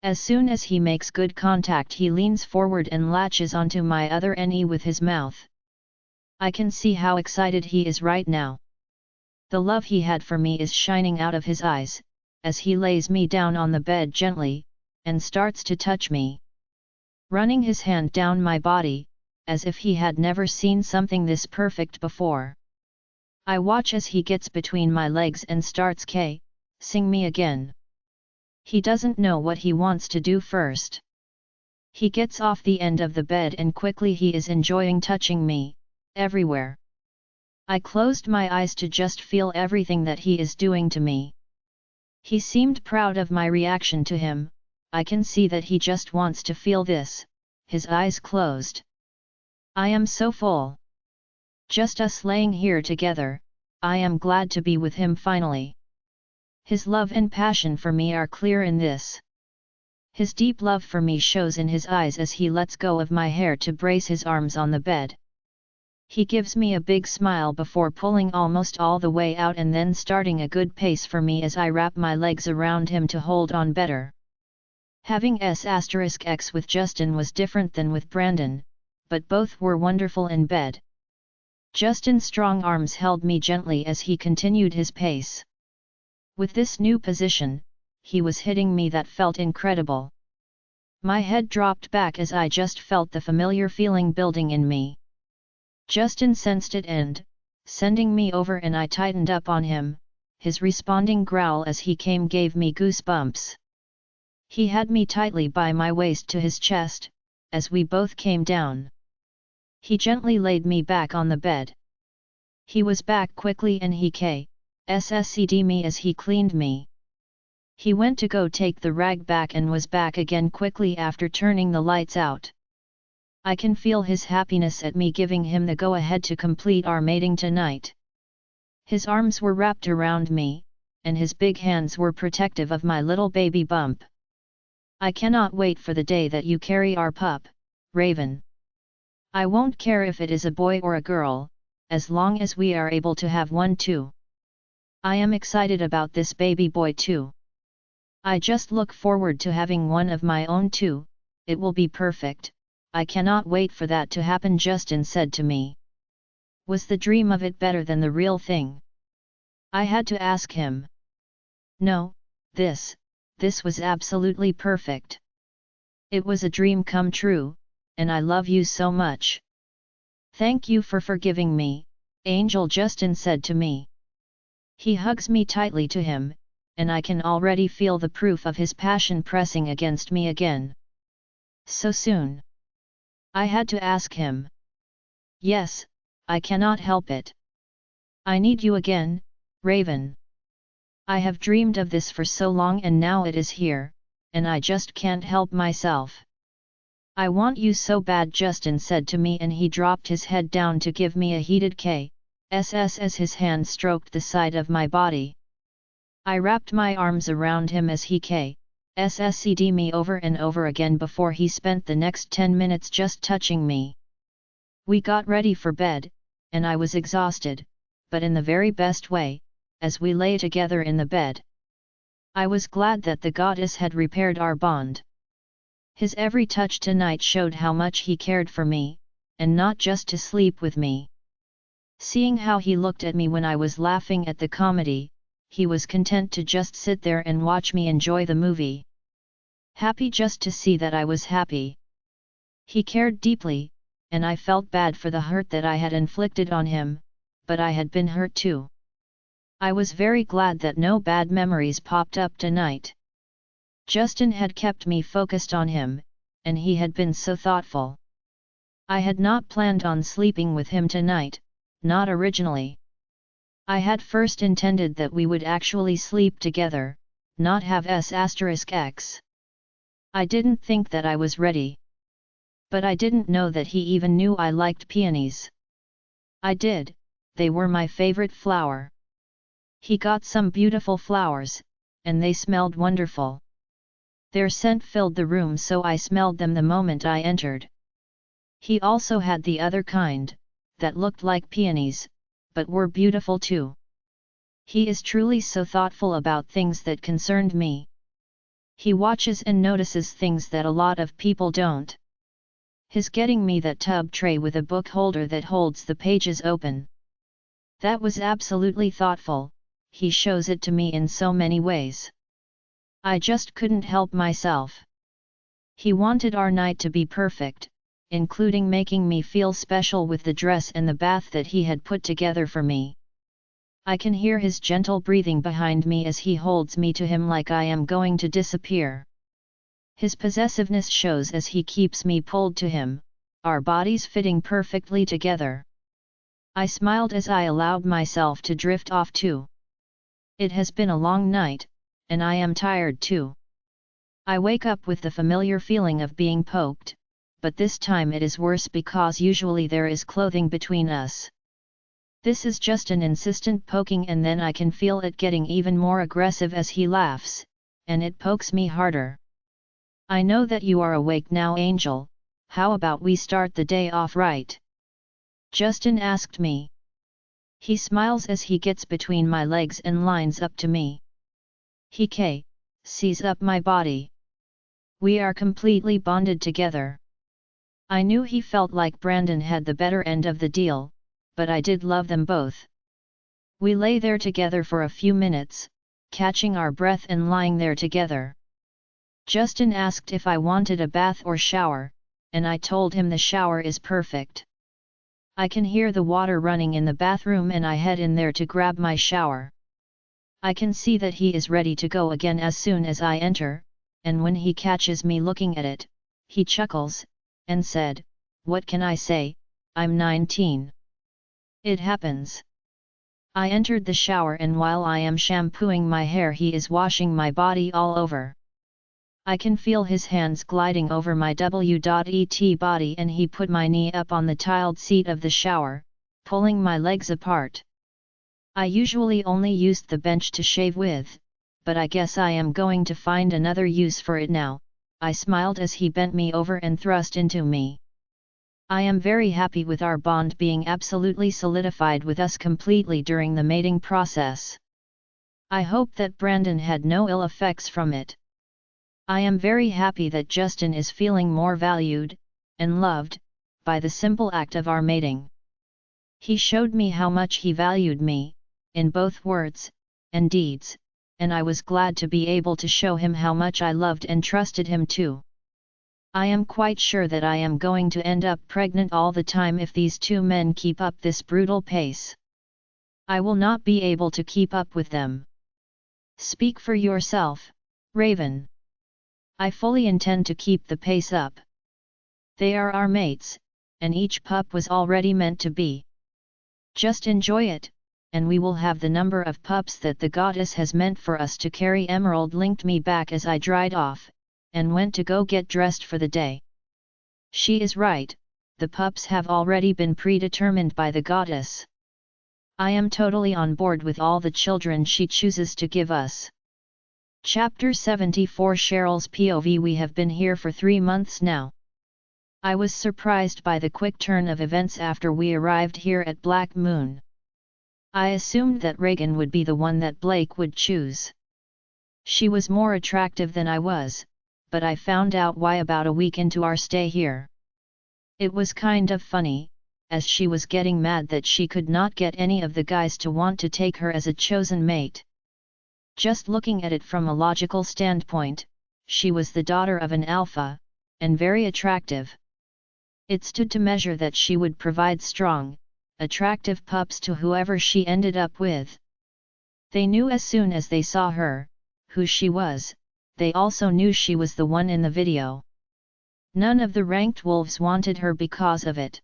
As soon as he makes good contact, he leans forward and latches onto my other knee with his mouth. I can see how excited he is right now. The love he had for me is shining out of his eyes, as he lays me down on the bed gently, and starts to touch me. Running his hand down my body, as if he had never seen something this perfect before. I watch as he gets between my legs and starts kissing me again. He doesn't know what he wants to do first. He gets off the end of the bed and quickly he is enjoying touching me, everywhere. I closed my eyes to just feel everything that he is doing to me. He seemed proud of my reaction to him. I can see that he just wants to feel this, his eyes closed. I am so full. Just us laying here together, I am glad to be with him finally. His love and passion for me are clear in this. His deep love for me shows in his eyes as he lets go of my hair to brace his arms on the bed. He gives me a big smile before pulling almost all the way out and then starting a good pace for me as I wrap my legs around him to hold on better. Having S*X with Justin was different than with Brandon, but both were wonderful in bed. Justin's strong arms held me gently as he continued his pace. With this new position, he was hitting me that felt incredible. My head dropped back as I just felt the familiar feeling building in me. Justin sensed it and, sending me over, and I tightened up on him. His responding growl as he came gave me goosebumps. He had me tightly by my waist to his chest, as we both came down. He gently laid me back on the bed. He was back quickly and he kissed me as he cleaned me. He went to go take the rag back and was back again quickly after turning the lights out. I can feel his happiness at me giving him the go-ahead to complete our mating tonight. His arms were wrapped around me, and his big hands were protective of my little baby bump. I cannot wait for the day that you carry our pup, Raven. I won't care if it is a boy or a girl, as long as we are able to have one too. I am excited about this baby boy too. I just look forward to having one of my own too. It will be perfect. I cannot wait for that to happen, Justin said to me. Was the dream of it better than the real thing? I had to ask him. No, this was absolutely perfect. It was a dream come true, and I love you so much. Thank you for forgiving me, Angel, Justin said to me. He hugs me tightly to him, and I can already feel the proof of his passion pressing against me again. So soon? I had to ask him. Yes, I cannot help it. I need you again, Raven. I have dreamed of this for so long and now it is here, and I just can't help myself. I want you so bad, Justin said to me, and he dropped his head down to give me a heated kiss as his hand stroked the side of my body. I wrapped my arms around him as he kissed me over and over again before he spent the next 10 minutes just touching me. We got ready for bed, and I was exhausted, but in the very best way, as we lay together in the bed. I was glad that the goddess had repaired our bond. His every touch tonight showed how much he cared for me, and not just to sleep with me. Seeing how he looked at me when I was laughing at the comedy, he was content to just sit there and watch me enjoy the movie. Happy just to see that I was happy. He cared deeply, and I felt bad for the hurt that I had inflicted on him, but I had been hurt too. I was very glad that no bad memories popped up tonight. Justin had kept me focused on him, and he had been so thoughtful. I had not planned on sleeping with him tonight, not originally. I had first intended that we would actually sleep together, not have **x. I didn't think that I was ready. But I didn't know that he even knew I liked peonies. I did, they were my favorite flower. He got some beautiful flowers, and they smelled wonderful. Their scent filled the room, so I smelled them the moment I entered. He also had the other kind, that looked like peonies, but were beautiful too. He is truly so thoughtful about things that concerned me. He watches and notices things that a lot of people don't. His getting me that tub tray with a book holder that holds the pages open. That was absolutely thoughtful. He shows it to me in so many ways. I just couldn't help myself. He wanted our night to be perfect, including making me feel special with the dress and the bath that he had put together for me. I can hear his gentle breathing behind me as he holds me to him like I am going to disappear. His possessiveness shows as he keeps me pulled to him, our bodies fitting perfectly together. I smiled as I allowed myself to drift off too. It has been a long night, and I am tired too. I wake up with the familiar feeling of being poked, but this time it is worse because usually there is clothing between us. This is just an insistent poking, and then I can feel it getting even more aggressive as he laughs, and it pokes me harder. I know that you are awake now, Angel. How about we start the day off right? Justin asked me. He smiles as he gets between my legs and lines up to me. He sees up my body. We are completely bonded together. I knew he felt like Brandon had the better end of the deal, but I did love them both. We lay there together for a few minutes, catching our breath and lying there together. Justin asked if I wanted a bath or shower, and I told him the shower is perfect. I can hear the water running in the bathroom and I head in there to grab my shower. I can see that he is ready to go again as soon as I enter, and when he catches me looking at it, he chuckles, and said, "What can I say, I'm 19. It happens." I entered the shower, and while I am shampooing my hair he is washing my body all over. I can feel his hands gliding over my wet body, and he put my knee up on the tiled seat of the shower, pulling my legs apart. I usually only used the bench to shave with, but I guess I am going to find another use for it now. I smiled as he bent me over and thrust into me. I am very happy with our bond being absolutely solidified with us completely during the mating process. I hope that Brandon had no ill effects from it. I am very happy that Justin is feeling more valued, and loved, by the simple act of our mating. He showed me how much he valued me, in both words and deeds, and I was glad to be able to show him how much I loved and trusted him too. I am quite sure that I am going to end up pregnant all the time if these two men keep up this brutal pace. I will not be able to keep up with them. Speak for yourself, Raven. I fully intend to keep the pace up. They are our mates, and each pup was already meant to be. Just enjoy it, and we will have the number of pups that the goddess has meant for us to carry. Emerald linked me back as I dried off, and went to go get dressed for the day. She is right, the pups have already been predetermined by the goddess. I am totally on board with all the children she chooses to give us. Chapter 74 Cheryl's POV. We have been here for 3 months now. I was surprised by the quick turn of events after we arrived here at Black Moon. I assumed that Reagan would be the one that Blake would choose. She was more attractive than I was, but I found out why about a week into our stay here. It was kind of funny, as she was getting mad that she could not get any of the guys to want to take her as a chosen mate. Just looking at it from a logical standpoint, she was the daughter of an alpha, and very attractive. It stood to measure that she would provide strong, attractive pups to whoever she ended up with. They knew as soon as they saw her, who she was. They also knew she was the one in the video. None of the ranked wolves wanted her because of it.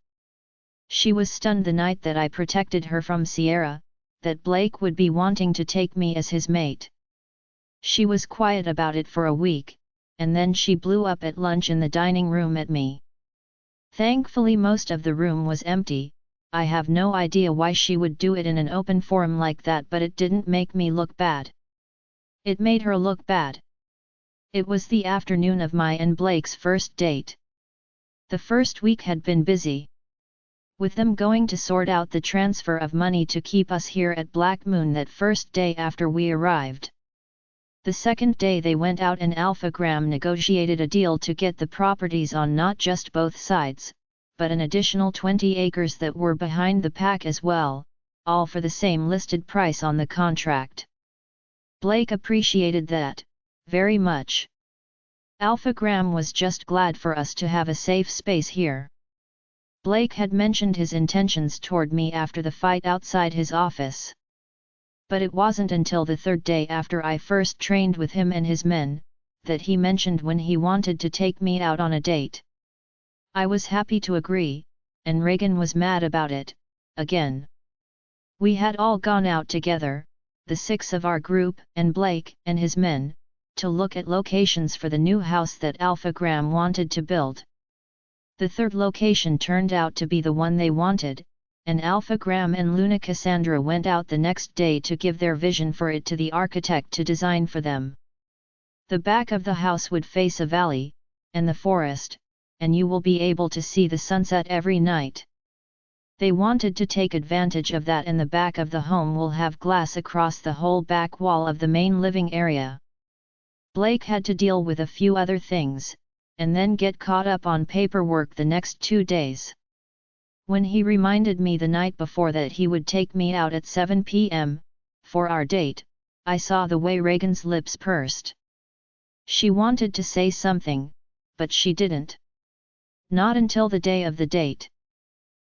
She was stunned the night that I protected her from Sierra, that Blake would be wanting to take me as his mate. She was quiet about it for a week, and then she blew up at lunch in the dining room at me. Thankfully most of the room was empty. I have no idea why she would do it in an open forum like that, but it didn't make me look bad. It made her look bad. It was the afternoon of my and Blake's first date. The first week had been busy, with them going to sort out the transfer of money to keep us here at Black Moon that first day after we arrived. The second day they went out and Alpha Graham negotiated a deal to get the properties on not just both sides, but an additional 20 acres that were behind the pack as well, all for the same listed price on the contract. Blake appreciated that, very much. Alpha Graham was just glad for us to have a safe space here. Blake had mentioned his intentions toward me after the fight outside his office. But it wasn't until the third day after I first trained with him and his men, that he mentioned when he wanted to take me out on a date. I was happy to agree, and Reagan was mad about it, again. We had all gone out together, the 6 of our group and Blake and his men, to look at locations for the new house that Alpha Graham wanted to build. The third location turned out to be the one they wanted, and Alpha Graham and Luna Cassandra went out the next day to give their vision for it to the architect to design for them. The back of the house would face a valley, and the forest, and you will be able to see the sunset every night. They wanted to take advantage of that, and the back of the home will have glass across the whole back wall of the main living area. Blake had to deal with a few other things, and then get caught up on paperwork the next 2 days. When he reminded me the night before that he would take me out at 7 p.m. for our date, I saw the way Reagan's lips pursed. She wanted to say something, but she didn't. Not until the day of the date.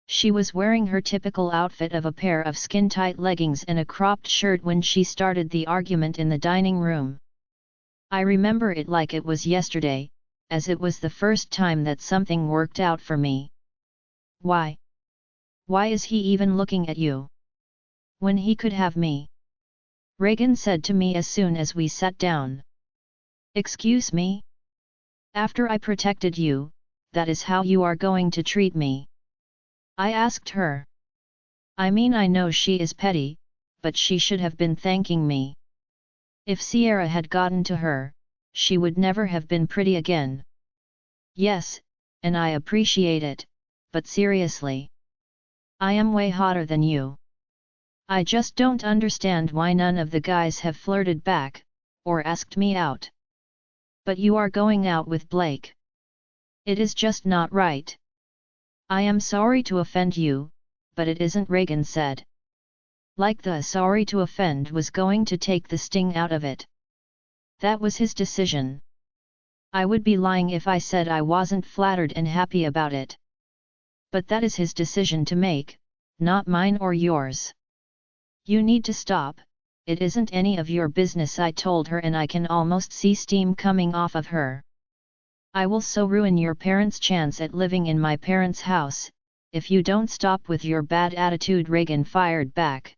She was wearing her typical outfit of a pair of skin-tight leggings and a cropped shirt when she started the argument in the dining room. I remember it like it was yesterday, as it was the first time that something worked out for me. Why? Why is he even looking at you? When he could have me? Reagan said to me as soon as we sat down. Excuse me? After I protected you, that is how you are going to treat me? I asked her. I mean, I know she is petty, but she should have been thanking me. If Sierra had gotten to her, she would never have been pretty again. Yes, and I appreciate it, but seriously. I am way hotter than you. I just don't understand why none of the guys have flirted back, or asked me out. But you are going out with Blake. It is just not right. I am sorry to offend you, but it isn't, Reagan said. Like the sorry to offend was going to take the sting out of it. That was his decision. I would be lying if I said I wasn't flattered and happy about it. But that is his decision to make, not mine or yours. You need to stop, it isn't any of your business, I told her, and I can almost see steam coming off of her. I will so ruin your parents' chance at living in my parents' house, if you don't stop with your bad attitude, Reagan fired back.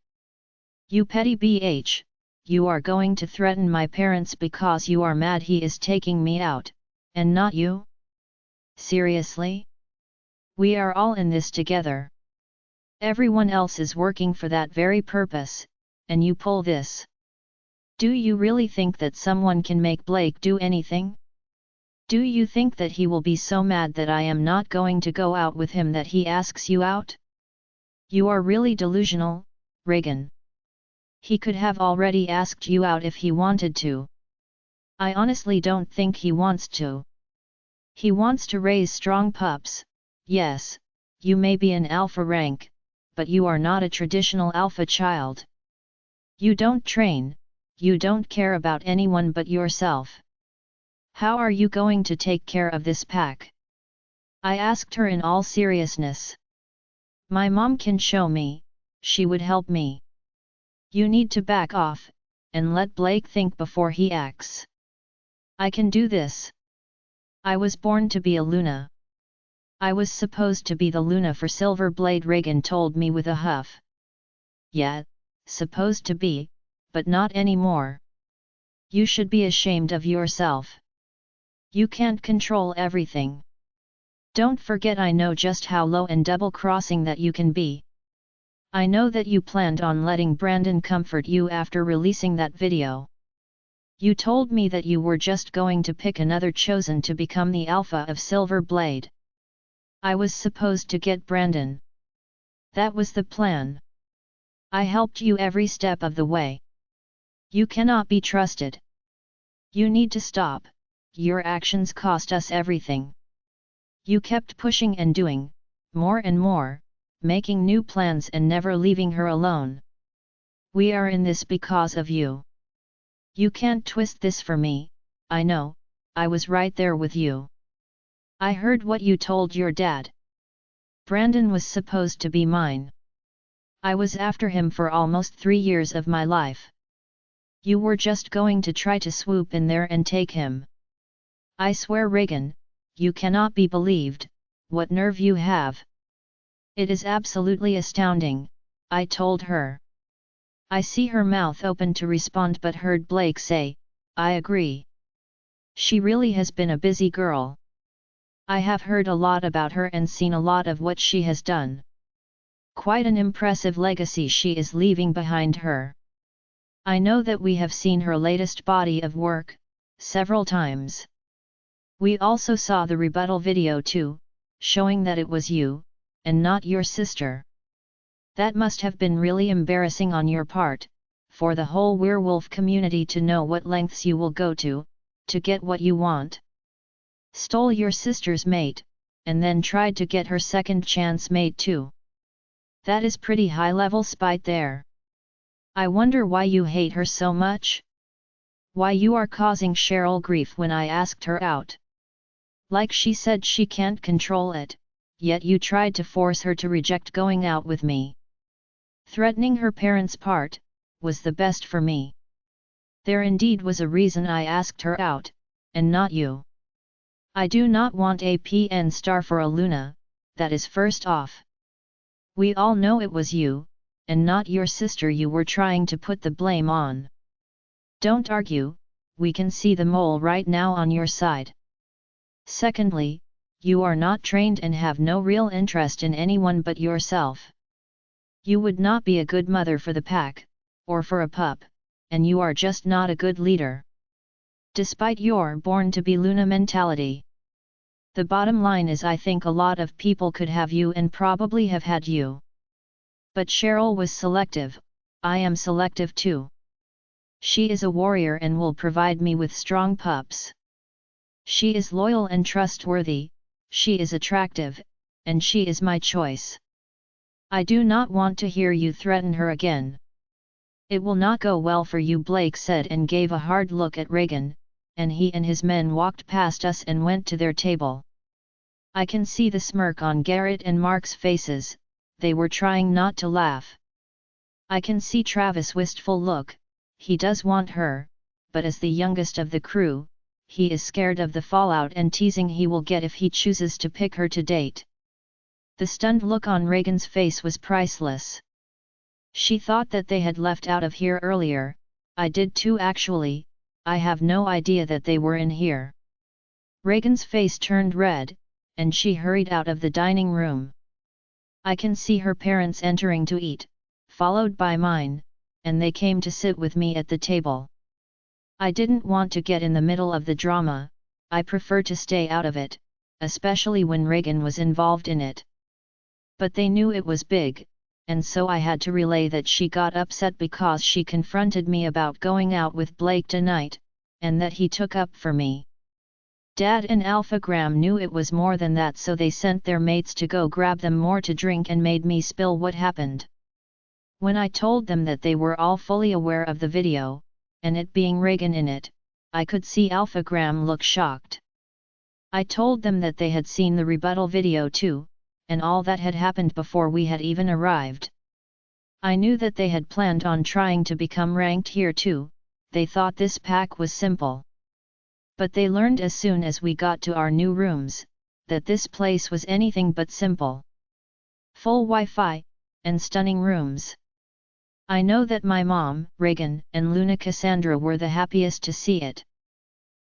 You petty bitch, you are going to threaten my parents because you are mad he is taking me out, and not you? Seriously? We are all in this together. Everyone else is working for that very purpose, and you pull this. Do you really think that someone can make Blake do anything? Do you think that he will be so mad that I am not going to go out with him that he asks you out? You are really delusional, Reagan. He could have already asked you out if he wanted to. I honestly don't think he wants to. He wants to raise strong pups. Yes, you may be an alpha rank, but you are not a traditional alpha child. You don't train, you don't care about anyone but yourself. How are you going to take care of this pack? I asked her in all seriousness. My mom can show me, she would help me. You need to back off, and let Blake think before he acts. I can do this. I was born to be a Luna. I was supposed to be the Luna for Silver Blade, Reagan told me with a huff. Yeah, supposed to be, but not anymore. You should be ashamed of yourself. You can't control everything. Don't forget I know just how low and double-crossing that you can be. I know that you planned on letting Brandon comfort you after releasing that video. You told me that you were just going to pick another chosen to become the alpha of Silver Blade. I was supposed to get Brandon. That was the plan. I helped you every step of the way. You cannot be trusted. You need to stop, your actions cost us everything. You kept pushing and doing, more and more, making new plans and never leaving her alone. We are in this because of you. You can't twist this for me, I know, I was right there with you. I heard what you told your dad. Brandon was supposed to be mine. I was after him for almost 3 years of my life. You were just going to try to swoop in there and take him. I swear, Reagan, you cannot be believed, what nerve you have. It is absolutely astounding, I told her. I see her mouth open to respond but heard Blake say, I agree. She really has been a busy girl. I have heard a lot about her and seen a lot of what she has done. Quite an impressive legacy she is leaving behind her. I know that we have seen her latest body of work, several times. We also saw the rebuttal video too, showing that it was you, and not your sister. That must have been really embarrassing on your part, for the whole werewolf community to know what lengths you will go to get what you want. Stole your sister's mate, and then tried to get her second chance mate too. That is pretty high-level spite there. I wonder why you hate her so much? Why you are causing Cheryl grief when I asked her out? Like she said she can't control it, yet you tried to force her to reject going out with me. Threatening her parents' part, was the best for me. There indeed was a reason I asked her out, and not you. I do not want a PN star for a Luna, that is first off. We all know it was you, and not your sister you were trying to put the blame on. Don't argue, we can see the mole right now on your side. Secondly, you are not trained and have no real interest in anyone but yourself. You would not be a good mother for the pack, or for a pup, and you are just not a good leader. Despite your born-to-be Luna mentality. The bottom line is I think a lot of people could have you and probably have had you. But Cheryl was selective, I am selective too. She is a warrior and will provide me with strong pups. She is loyal and trustworthy, she is attractive, and she is my choice. I do not want to hear you threaten her again. It will not go well for you, Blake said and gave a hard look at Reagan, and he and his men walked past us and went to their table. I can see the smirk on Garrett and Mark's faces, they were trying not to laugh. I can see Travis' wistful look, he does want her, but as the youngest of the crew, he is scared of the fallout and teasing he will get if he chooses to pick her to date. The stunned look on Reagan's face was priceless. She thought that they had left out of here earlier, I did too actually, I have no idea that they were in here. Reagan's face turned red, and she hurried out of the dining room. I can see her parents entering to eat, followed by mine, and they came to sit with me at the table. I didn't want to get in the middle of the drama, I prefer to stay out of it, especially when Reagan was involved in it. But they knew it was big, and so I had to relay that she got upset because she confronted me about going out with Blake tonight, and that he took up for me. Dad and Alpha Graham knew it was more than that, so they sent their mates to go grab them more to drink and made me spill what happened. When I told them that they were all fully aware of the video, and it being Reagan in it, I could see Alpha Graham look shocked. I told them that they had seen the rebuttal video too, and all that had happened before we had even arrived. I knew that they had planned on trying to become ranked here too, they thought this pack was simple. But they learned as soon as we got to our new rooms, that this place was anything but simple. Full Wi-Fi, and stunning rooms. I know that my mom, Reagan, and Luna Cassandra were the happiest to see it.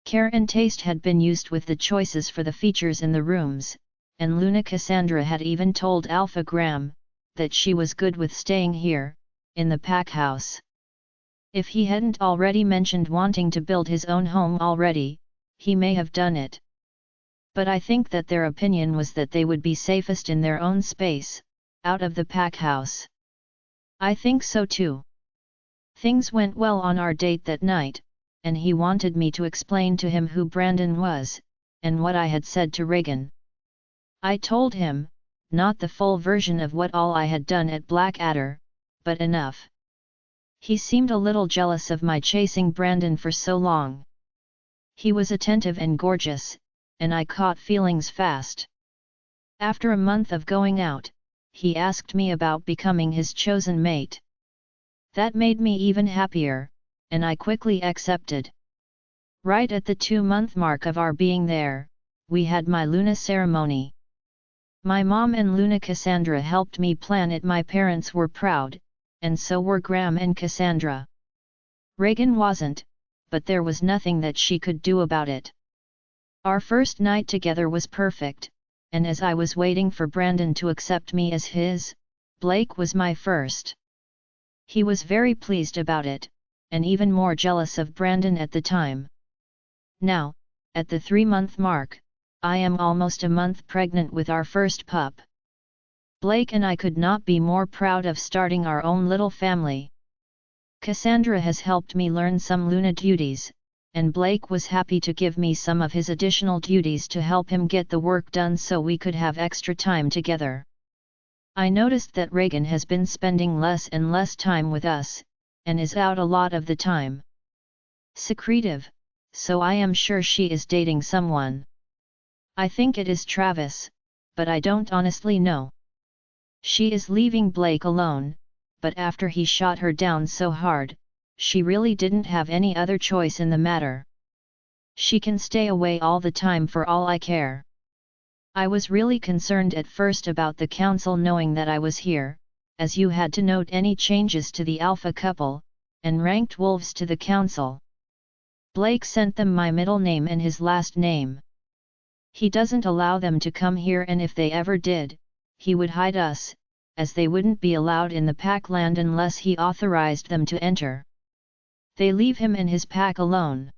Care and taste had been used with the choices for the features in the rooms, and Luna Cassandra had even told Alpha Graham that she was good with staying here, in the pack house. If he hadn't already mentioned wanting to build his own home already, he may have done it. But I think that their opinion was that they would be safest in their own space, out of the pack house. I think so too. Things went well on our date that night, and he wanted me to explain to him who Brandon was, and what I had said to Reagan. I told him, not the full version of what all I had done at Blackadder, but enough. He seemed a little jealous of my chasing Brandon for so long. He was attentive and gorgeous, and I caught feelings fast. After a month of going out, he asked me about becoming his chosen mate. That made me even happier, and I quickly accepted. Right at the 2-month mark of our being there, we had my Luna ceremony. My mom and Luna Cassandra helped me plan it. My parents were proud, and so were Graham and Cassandra. Reagan wasn't, but there was nothing that she could do about it. Our first night together was perfect, and as I was waiting for Brandon to accept me as his, Blake was my first. He was very pleased about it, and even more jealous of Brandon at the time. Now, at the 3-month mark, I am almost a month pregnant with our first pup. Blake and I could not be more proud of starting our own little family. Cassandra has helped me learn some Luna duties, and Blake was happy to give me some of his additional duties to help him get the work done so we could have extra time together. I noticed that Reagan has been spending less and less time with us, and is out a lot of the time. Secretive, so I am sure she is dating someone. I think it is Travis, but I don't honestly know. She is leaving Blake alone, but after he shot her down so hard, she really didn't have any other choice in the matter. She can stay away all the time for all I care. I was really concerned at first about the council knowing that I was here, as you had to note any changes to the alpha couple, and ranked wolves to the council. Blake sent them my middle name and his last name. He doesn't allow them to come here, and if they ever did, he would hide us, as they wouldn't be allowed in the pack land unless he authorized them to enter. They leave him and his pack alone.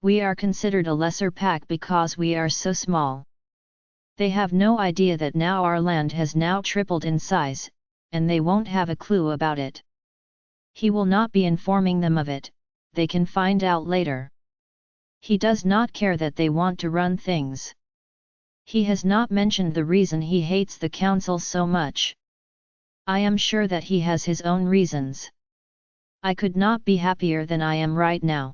We are considered a lesser pack because we are so small. They have no idea that now our land has now tripled in size, and they won't have a clue about it. He will not be informing them of it, they can find out later. He does not care that they want to run things. He has not mentioned the reason he hates the council so much. I am sure that he has his own reasons. I could not be happier than I am right now.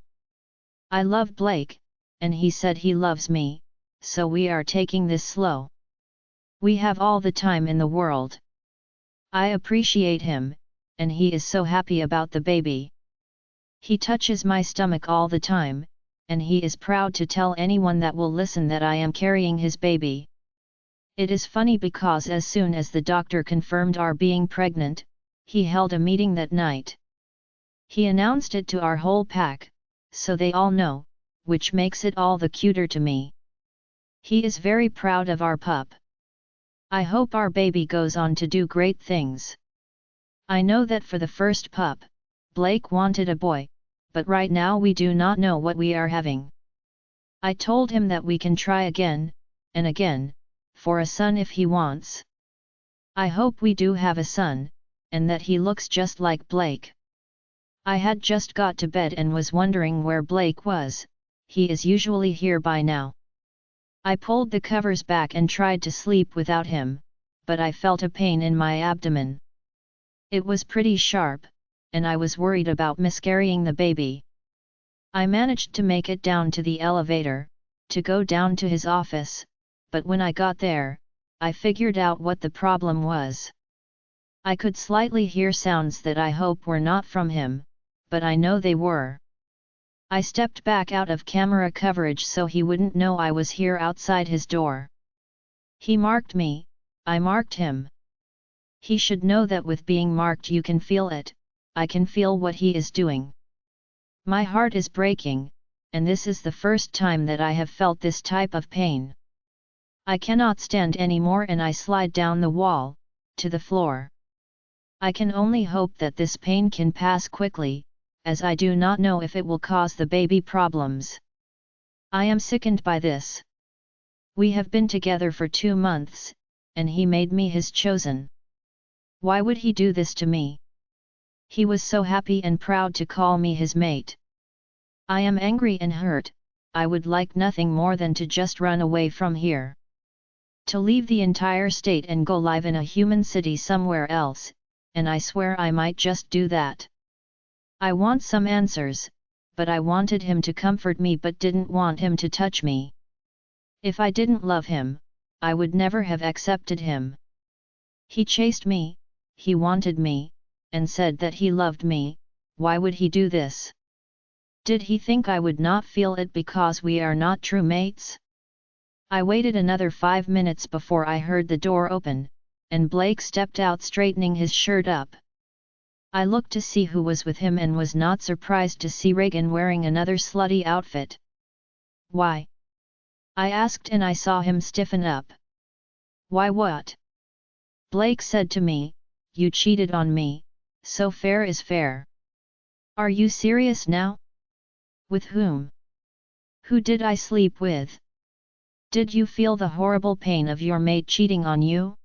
I love Blake, and he said he loves me, so we are taking this slow. We have all the time in the world. I appreciate him, and he is so happy about the baby. He touches my stomach all the time, and he is proud to tell anyone that will listen that I am carrying his baby. It is funny because as soon as the doctor confirmed our being pregnant, he held a meeting that night. He announced it to our whole pack, so they all know, which makes it all the cuter to me. He is very proud of our pup. I hope our baby goes on to do great things. I know that for the first pup, Blake wanted a boy, but right now we do not know what we are having. I told him that we can try again, and again, for a son if he wants. I hope we do have a son, and that he looks just like Blake. I had just got to bed and was wondering where Blake was. He is usually here by now. I pulled the covers back and tried to sleep without him, but I felt a pain in my abdomen. It was pretty sharp, and I was worried about miscarrying the baby. I managed to make it down to the elevator, to go down to his office, but when I got there, I figured out what the problem was. I could slightly hear sounds that I hope were not from him, but I know they were. I stepped back out of camera coverage so he wouldn't know I was here outside his door. He marked me, I marked him. He should know that with being marked you can feel it. I can feel what he is doing. My heart is breaking, and this is the first time that I have felt this type of pain. I cannot stand anymore and I slide down the wall, to the floor. I can only hope that this pain can pass quickly, as I do not know if it will cause the baby problems. I am sickened by this. We have been together for 2 months, and he made me his chosen. Why would he do this to me? He was so happy and proud to call me his mate. I am angry and hurt. I would like nothing more than to just run away from here. To leave the entire state and go live in a human city somewhere else, and I swear I might just do that. I want some answers, but I wanted him to comfort me but didn't want him to touch me. If I didn't love him, I would never have accepted him. He chased me, he wanted me, and said that he loved me. Why would he do this? Did he think I would not feel it because we are not true mates? I waited another 5 minutes before I heard the door open, and Blake stepped out straightening his shirt up. I looked to see who was with him and was not surprised to see Reagan wearing another slutty outfit. Why? I asked and I saw him stiffen up. Why what? Blake said to me, you cheated on me, so fair is fair. Are you serious now? With whom? Who did I sleep with? Did you feel the horrible pain of your mate cheating on you?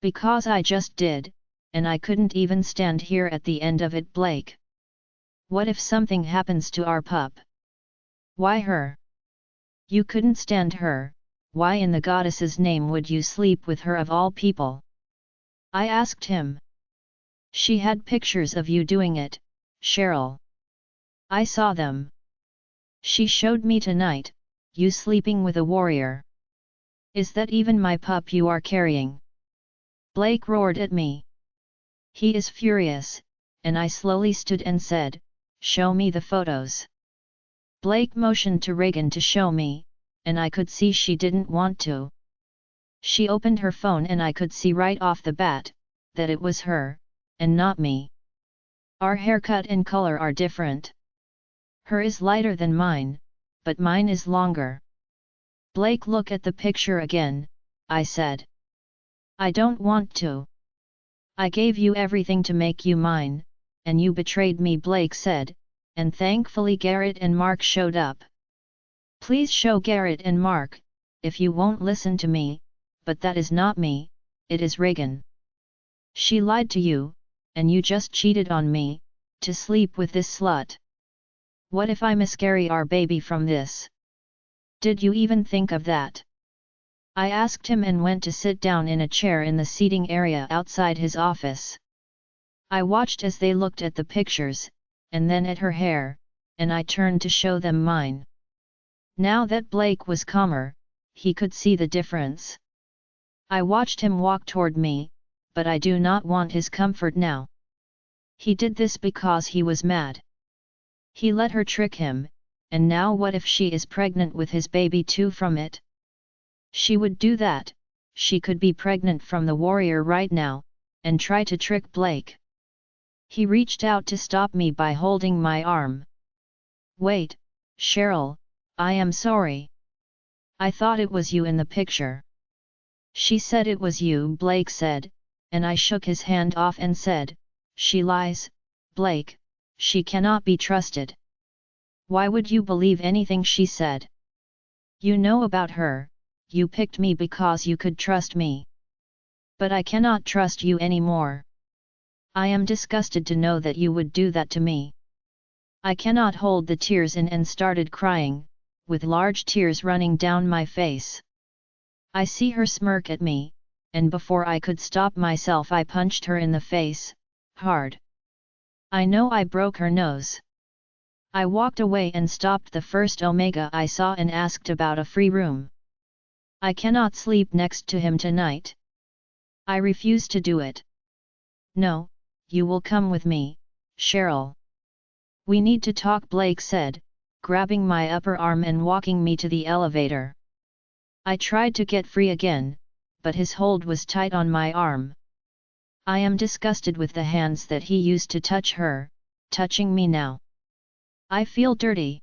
Because I just did. And I couldn't even stand here at the end of it, Blake. What if something happens to our pup? Why her? You couldn't stand her, why in the goddess's name would you sleep with her of all people? I asked him. She had pictures of you doing it, Cheryl. I saw them. She showed me tonight, you sleeping with a warrior. Is that even my pup you are carrying? Blake roared at me. He is furious, and I slowly stood and said, show me the photos. Blake motioned to Reagan to show me, and I could see she didn't want to. She opened her phone and I could see right off the bat, that it was her, and not me. Our haircut and color are different. Her is lighter than mine, but mine is longer. Blake, look at the picture again, I said. I don't want to. I gave you everything to make you mine, and you betrayed me, Blake said, and thankfully Garrett and Mark showed up. Please show Garrett and Mark, if you won't listen to me, but that is not me, it is Reagan. She lied to you, and you just cheated on me, to sleep with this slut. What if I miscarry our baby from this? Did you even think of that? I asked him and went to sit down in a chair in the seating area outside his office. I watched as they looked at the pictures, and then at her hair, and I turned to show them mine. Now that Blake was calmer, he could see the difference. I watched him walk toward me, but I do not want his comfort now. He did this because he was mad. He let her trick him, and now what if she is pregnant with his baby too from it? She would do that, she could be pregnant from the warrior right now, and try to trick Blake. He reached out to stop me by holding my arm. Wait, Cheryl, I am sorry. I thought it was you in the picture. She said it was you, Blake said, and I shook his hand off and said, she lies, Blake, she cannot be trusted. Why would you believe anything she said? You know about her, you picked me because you could trust me. But I cannot trust you anymore. I am disgusted to know that you would do that to me. I cannot hold the tears in and started crying, with large tears running down my face. I see her smirk at me, and before I could stop myself I punched her in the face, hard. I know I broke her nose. I walked away and stopped the first Omega I saw and asked about a free room. I cannot sleep next to him tonight. I refuse to do it. No, you will come with me, Cheryl. We need to talk, Blake said, grabbing my upper arm and walking me to the elevator. I tried to get free again, but his hold was tight on my arm. I am disgusted with the hands that he used to touch her, touching me now. I feel dirty.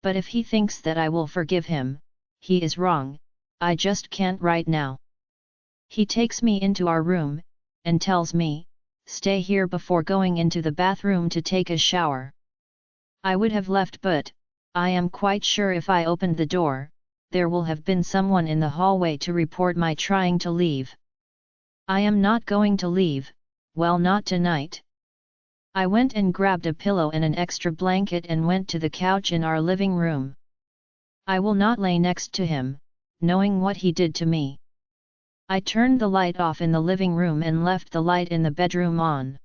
But if he thinks that I will forgive him, he is wrong, I just can't right now. He takes me into our room, and tells me, stay here before going into the bathroom to take a shower. I would have left, but I am quite sure if I opened the door, there will have been someone in the hallway to report my trying to leave. I am not going to leave, well, not tonight. I went and grabbed a pillow and an extra blanket and went to the couch in our living room. I will not lay next to him, knowing what he did to me. I turned the light off in the living room and left the light in the bedroom on.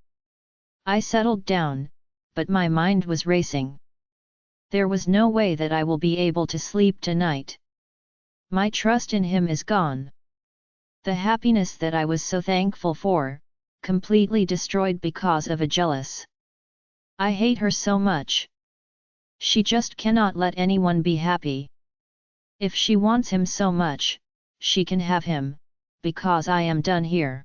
I settled down, but my mind was racing. There was no way that I will be able to sleep tonight. My trust in him is gone. The happiness that I was so thankful for, completely destroyed because of a jealous. I hate her so much. She just cannot let anyone be happy. If she wants him so much, she can have him, because I am done here.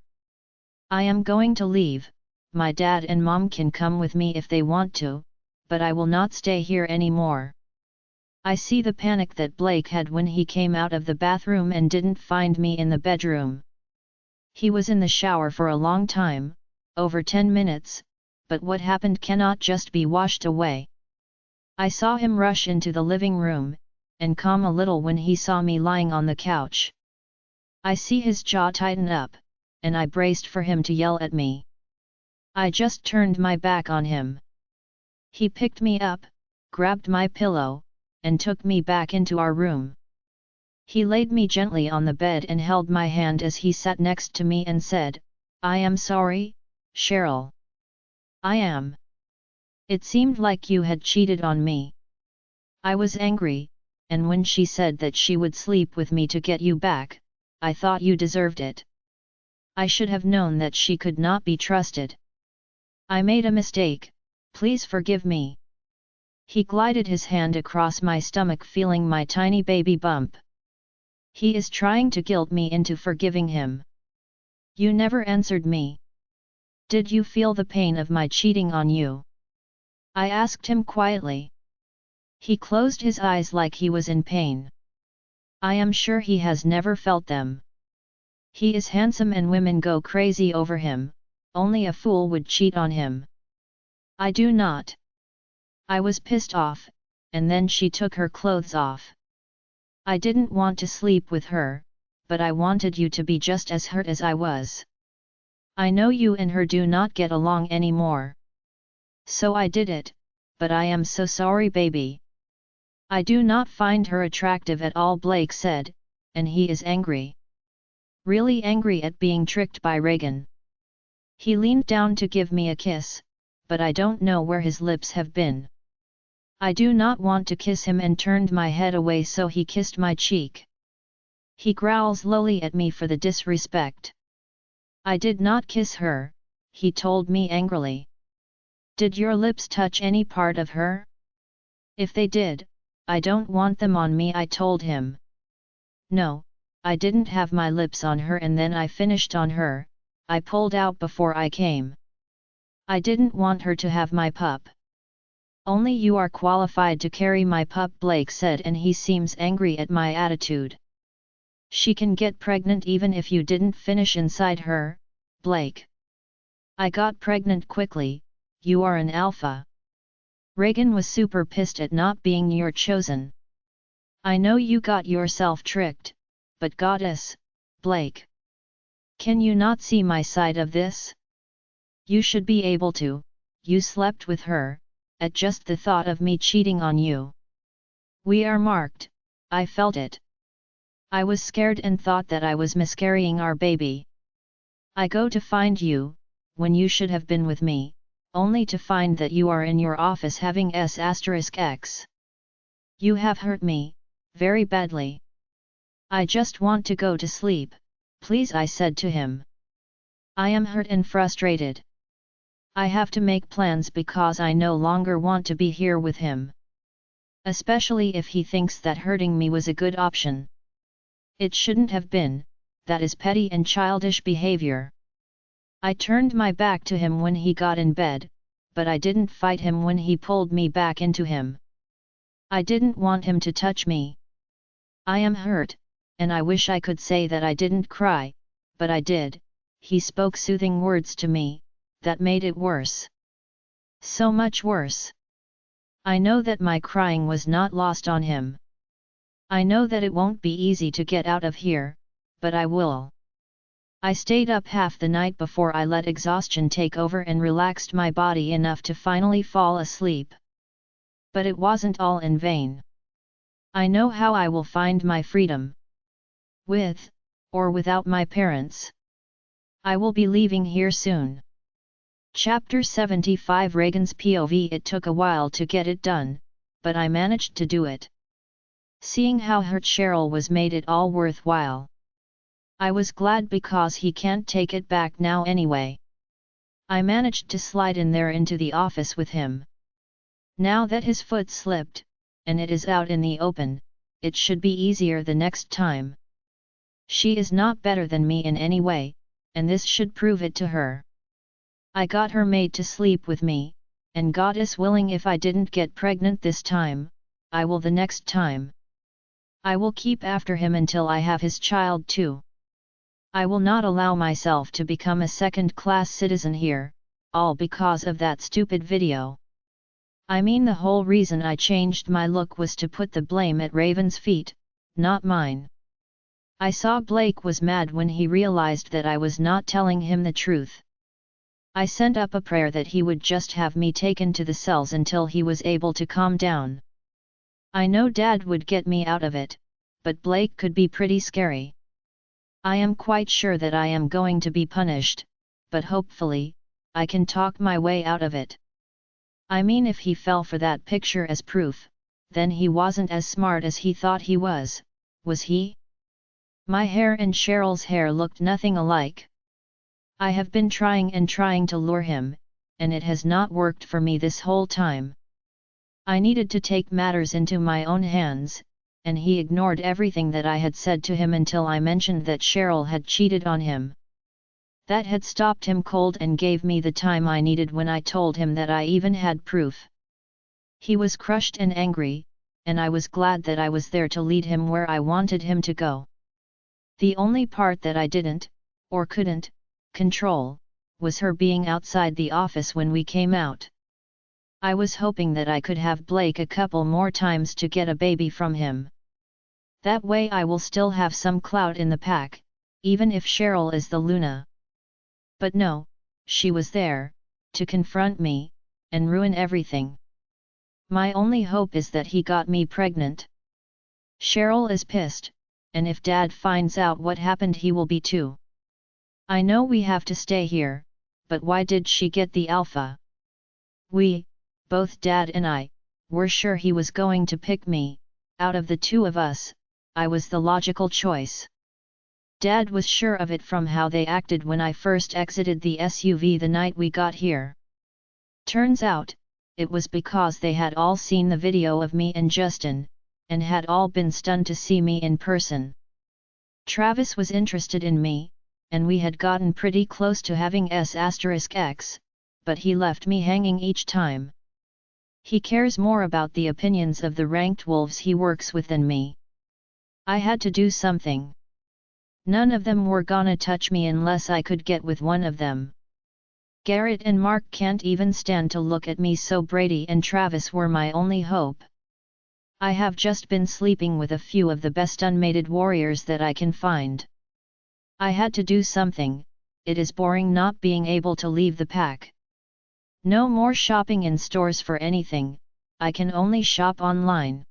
I am going to leave, my dad and mom can come with me if they want to, but I will not stay here anymore. I see the panic that Blake had when he came out of the bathroom and didn't find me in the bedroom. He was in the shower for a long time, over 10 minutes, but what happened cannot just be washed away. I saw him rush into the living room, and calm a little when he saw me lying on the couch. I see his jaw tighten up, and I braced for him to yell at me. I just turned my back on him. He picked me up, grabbed my pillow, and took me back into our room. He laid me gently on the bed and held my hand as he sat next to me and said, I am sorry, Cheryl. I am. It seemed like you had cheated on me. I was angry, and when she said that she would sleep with me to get you back, I thought you deserved it. I should have known that she could not be trusted. I made a mistake, please forgive me. He glided his hand across my stomach, feeling my tiny baby bump. He is trying to guilt me into forgiving him. You never answered me. Did you feel the pain of my cheating on you? I asked him quietly. He closed his eyes like he was in pain. I am sure he has never felt them. He is handsome and women go crazy over him, only a fool would cheat on him. I do not. I was pissed off, and then she took her clothes off. I didn't want to sleep with her, but I wanted you to be just as hurt as I was. I know you and her do not get along anymore. So I did it, but I am so sorry, baby. I do not find her attractive at all, Blake said, and he is angry. Really angry at being tricked by Reagan. He leaned down to give me a kiss, but I don't know where his lips have been. I do not want to kiss him and turned my head away, so he kissed my cheek. He growls lowly at me for the disrespect. I did not kiss her, he told me angrily. Did your lips touch any part of her? If they did, I don't want them on me, I told him. No, I didn't have my lips on her and then I finished on her, I pulled out before I came. I didn't want her to have my pup. Only you are qualified to carry my pup, Blake said, and he seems angry at my attitude. She can get pregnant even if you didn't finish inside her, Blake. I got pregnant quickly, you are an alpha. Reagan was super pissed at not being your chosen. I know you got yourself tricked, but goddess, Blake. Can you not see my side of this? You should be able to, you slept with her, at just the thought of me cheating on you. We are marked, I felt it. I was scared and thought that I was miscarrying our baby. I go to find you, when you should have been with me, only to find that you are in your office having S***X. You have hurt me, very badly. I just want to go to sleep, please, I said to him. I am hurt and frustrated. I have to make plans because I no longer want to be here with him. Especially if he thinks that hurting me was a good option. It shouldn't have been, that is petty and childish behavior. I turned my back to him when he got in bed, but I didn't fight him when he pulled me back into him. I didn't want him to touch me. I am hurt, and I wish I could say that I didn't cry, but I did. He spoke soothing words to me, that made it worse. So much worse. I know that my crying was not lost on him. I know that it won't be easy to get out of here, but I will. I stayed up half the night before I let exhaustion take over and relaxed my body enough to finally fall asleep. But it wasn't all in vain. I know how I will find my freedom. With, or without my parents. I will be leaving here soon. Chapter 75 Reagan's POV. It took a while to get it done, but I managed to do it. Seeing how hurt Cheryl was made it all worthwhile. I was glad because he can't take it back now anyway. I managed to slide in there into the office with him. Now that his foot slipped, and it is out in the open, it should be easier the next time. She is not better than me in any way, and this should prove it to her. I got her made to sleep with me, and God is willing, if I didn't get pregnant this time, I will the next time. I will keep after him until I have his child too. I will not allow myself to become a second-class citizen here, all because of that stupid video. I mean, the whole reason I changed my look was to put the blame at Raven's feet, not mine. I saw Blake was mad when he realized that I was not telling him the truth. I sent up a prayer that he would just have me taken to the cells until he was able to calm down. I know Dad would get me out of it, but Blake could be pretty scary. I am quite sure that I am going to be punished, but hopefully, I can talk my way out of it. I mean, if he fell for that picture as proof, then he wasn't as smart as he thought he was he? My hair and Cheryl's hair looked nothing alike. I have been trying and trying to lure him, and it has not worked for me this whole time. I needed to take matters into my own hands, and he ignored everything that I had said to him until I mentioned that Cheryl had cheated on him. That had stopped him cold and gave me the time I needed when I told him that I even had proof. He was crushed and angry, and I was glad that I was there to lead him where I wanted him to go. The only part that I didn't, or couldn't, control, was her being outside the office when we came out. I was hoping that I could have Blake a couple more times to get a baby from him. That way I will still have some clout in the pack, even if Cheryl is the Luna. But no, she was there, to confront me, and ruin everything. My only hope is that he got me pregnant. Cheryl is pissed, and if Dad finds out what happened he will be too. I know we have to stay here, but why did she get the alpha? We, both Dad and I, were sure he was going to pick me. Out of the two of us, I was the logical choice. Dad was sure of it from how they acted when I first exited the SUV the night we got here. Turns out, it was because they had all seen the video of me and Justin, and had all been stunned to see me in person. Travis was interested in me, and we had gotten pretty close to having S*X, but he left me hanging each time. He cares more about the opinions of the ranked wolves he works with than me. I had to do something. None of them were gonna touch me unless I could get with one of them. Garrett and Mark can't even stand to look at me, so Brady and Travis were my only hope. I have just been sleeping with a few of the best unmated warriors that I can find. I had to do something. It is boring not being able to leave the pack. No more shopping in stores for anything, I can only shop online.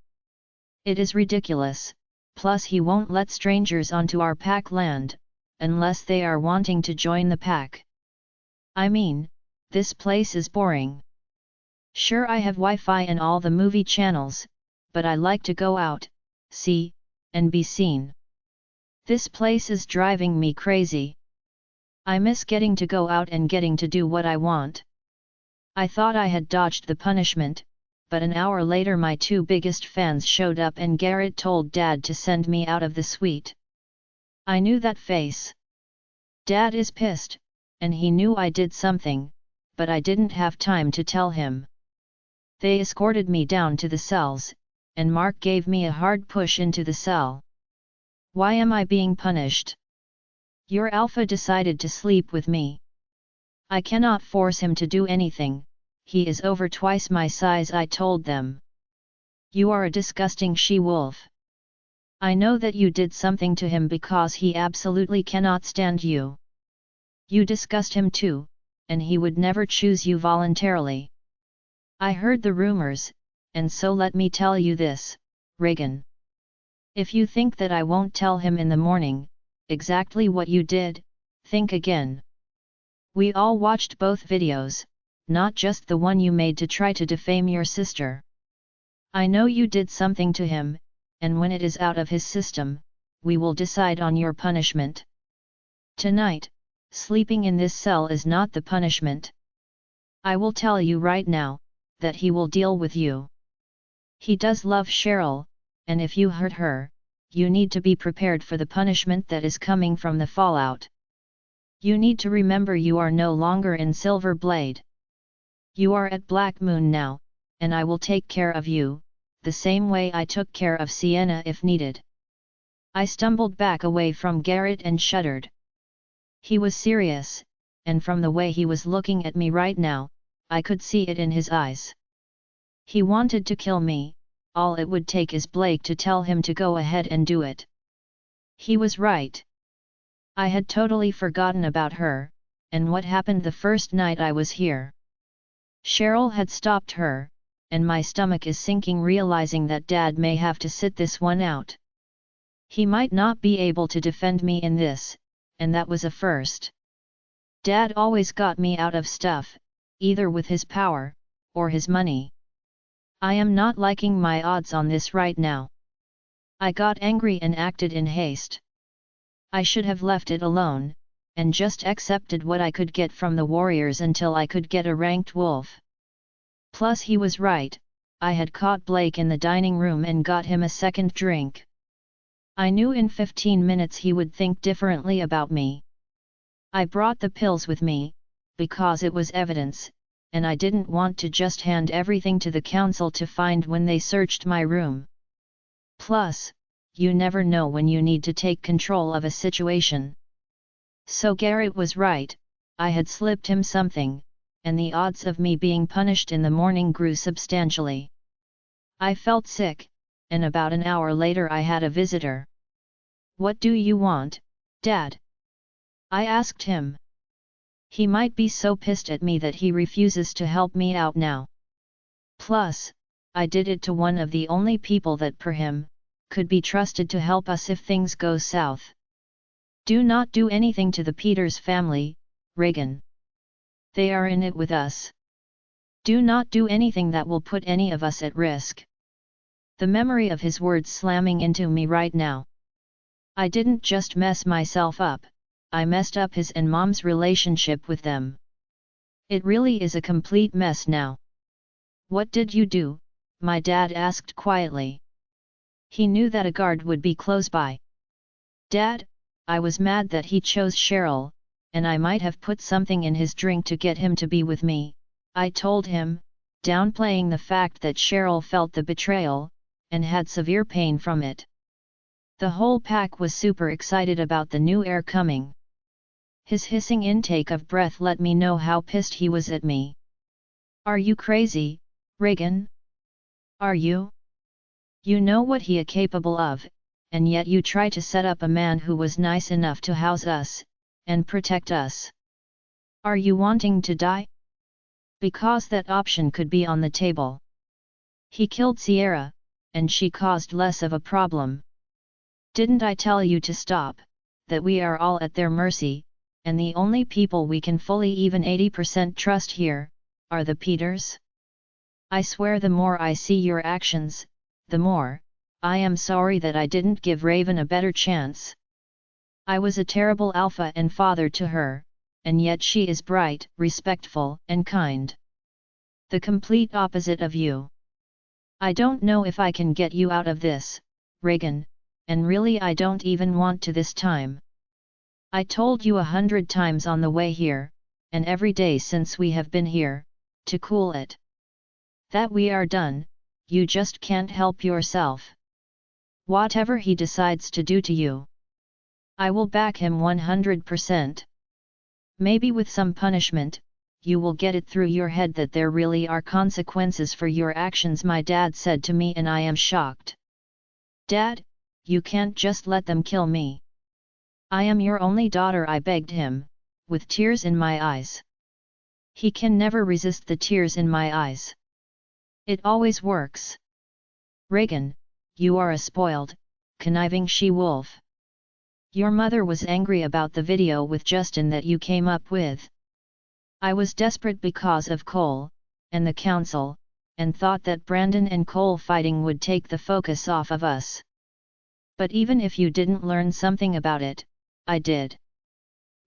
It is ridiculous, plus he won't let strangers onto our pack land, unless they are wanting to join the pack. I mean, this place is boring. Sure, I have Wi-Fi and all the movie channels, but I like to go out, see, and be seen. This place is driving me crazy. I miss getting to go out and getting to do what I want. I thought I had dodged the punishment, but an hour later my two biggest fans showed up and Garrett told Dad to send me out of the suite. I knew that face. Dad is pissed, and he knew I did something, but I didn't have time to tell him. They escorted me down to the cells, and Mark gave me a hard push into the cell. Why am I being punished? Your alpha decided to sleep with me. I cannot force him to do anything, he is over twice my size, I told them. You are a disgusting she-wolf. I know that you did something to him because he absolutely cannot stand you. You disgust him too, and he would never choose you voluntarily. I heard the rumors, and so let me tell you this, Reagan. If you think that I won't tell him in the morning, exactly what you did, think again. We all watched both videos, not just the one you made to try to defame your sister. I know you did something to him, and when it is out of his system, we will decide on your punishment. Tonight, sleeping in this cell is not the punishment. I will tell you right now, that he will deal with you. He does love Cheryl, and if you hurt her, you need to be prepared for the punishment that is coming from the fallout. You need to remember you are no longer in Silver Blade. You are at Black Moon now, and I will take care of you, the same way I took care of Sienna if needed. I stumbled back away from Garrett and shuddered. He was serious, and from the way he was looking at me right now, I could see it in his eyes. He wanted to kill me, all it would take is Blake to tell him to go ahead and do it. He was right. I had totally forgotten about her, and what happened the first night I was here. Cheryl had stopped her, and my stomach is sinking realizing that Dad may have to sit this one out. He might not be able to defend me in this, and that was a first. Dad always got me out of stuff, either with his power, or his money. I am not liking my odds on this right now. I got angry and acted in haste. I should have left it alone, and just accepted what I could get from the warriors until I could get a ranked wolf. Plus he was right, I had caught Blake in the dining room and got him a second drink. I knew in 15 minutes he would think differently about me. I brought the pills with me, because it was evidence, and I didn't want to just hand everything to the council to find when they searched my room. Plus, you never know when you need to take control of a situation. So Garrett was right, I had slipped him something, and the odds of me being punished in the morning grew substantially. I felt sick, and about an hour later I had a visitor. "What do you want, Dad?" I asked him. He might be so pissed at me that he refuses to help me out now. Plus, I did it to one of the only people that per him, could be trusted to help us if things go south. Do not do anything to the Peters family, Reagan. They are in it with us. Do not do anything that will put any of us at risk. The memory of his words slamming into me right now. I didn't just mess myself up, I messed up his and Mom's relationship with them. It really is a complete mess now. What did you do? My dad asked quietly. He knew that a guard would be close by. Dad, I was mad that he chose Cheryl, and I might have put something in his drink to get him to be with me, I told him, downplaying the fact that Cheryl felt the betrayal, and had severe pain from it. The whole pack was super excited about the new heir coming. His hissing intake of breath let me know how pissed he was at me. Are you crazy, Reagan? Are you? You know what he is capable of, and yet you try to set up a man who was nice enough to house us, and protect us. Are you wanting to die? Because that option could be on the table. He killed Sierra, and she caused less of a problem. Didn't I tell you to stop, that we are all at their mercy, and the only people we can fully even 80% trust here, are the Peters? I swear the more I see your actions, the more, I am sorry that I didn't give Raven a better chance. I was a terrible alpha and father to her, and yet she is bright, respectful, and kind. The complete opposite of you. I don't know if I can get you out of this, Reagan, and really I don't even want to this time. I told you 100 times on the way here, and every day since we have been here, to cool it. That we are done, you just can't help yourself. Whatever he decides to do to you, I will back him 100%. Maybe with some punishment, you will get it through your head that there really are consequences for your actions, my dad said to me, and I am shocked. Dad, you can't just let them kill me. I am your only daughter, I begged him, with tears in my eyes. He can never resist the tears in my eyes. It always works. Reagan, you are a spoiled, conniving she-wolf. Your mother was angry about the video with Justin that you came up with. I was desperate because of Cole, and the council, and thought that Brandon and Cole fighting would take the focus off of us. But even if you didn't learn something about it, I did.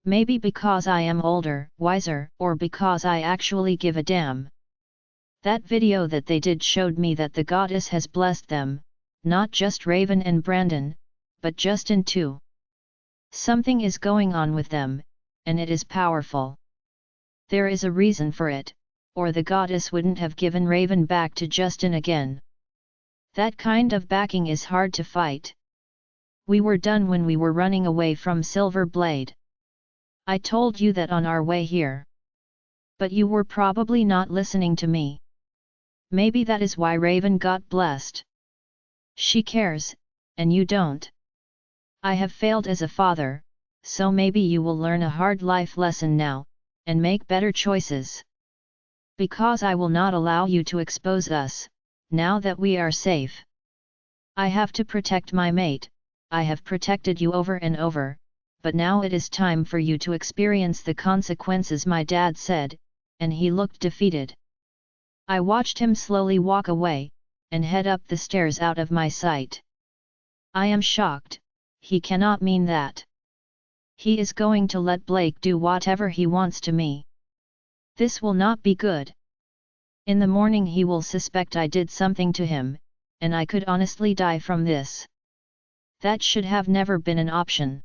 Maybe because I am older, wiser, or because I actually give a damn. That video that they did showed me that the goddess has blessed them, not just Raven and Brandon, but Justin too. Something is going on with them, and it is powerful. There is a reason for it, or the goddess wouldn't have given Raven back to Justin again. That kind of backing is hard to fight. We were done when we were running away from Silver Blade. I told you that on our way here. But you were probably not listening to me. Maybe that is why Raven got blessed. She cares, and you don't. I have failed as a father, so maybe you will learn a hard life lesson now, and make better choices. Because I will not allow you to expose us, now that we are safe. I have to protect my mate. I have protected you over and over, but now it is time for you to experience the consequences, my dad said, and he looked defeated. I watched him slowly walk away, and head up the stairs out of my sight. I am shocked, he cannot mean that. He is going to let Blake do whatever he wants to me. This will not be good. In the morning he will suspect I did something to him, and I could honestly die from this. That should have never been an option.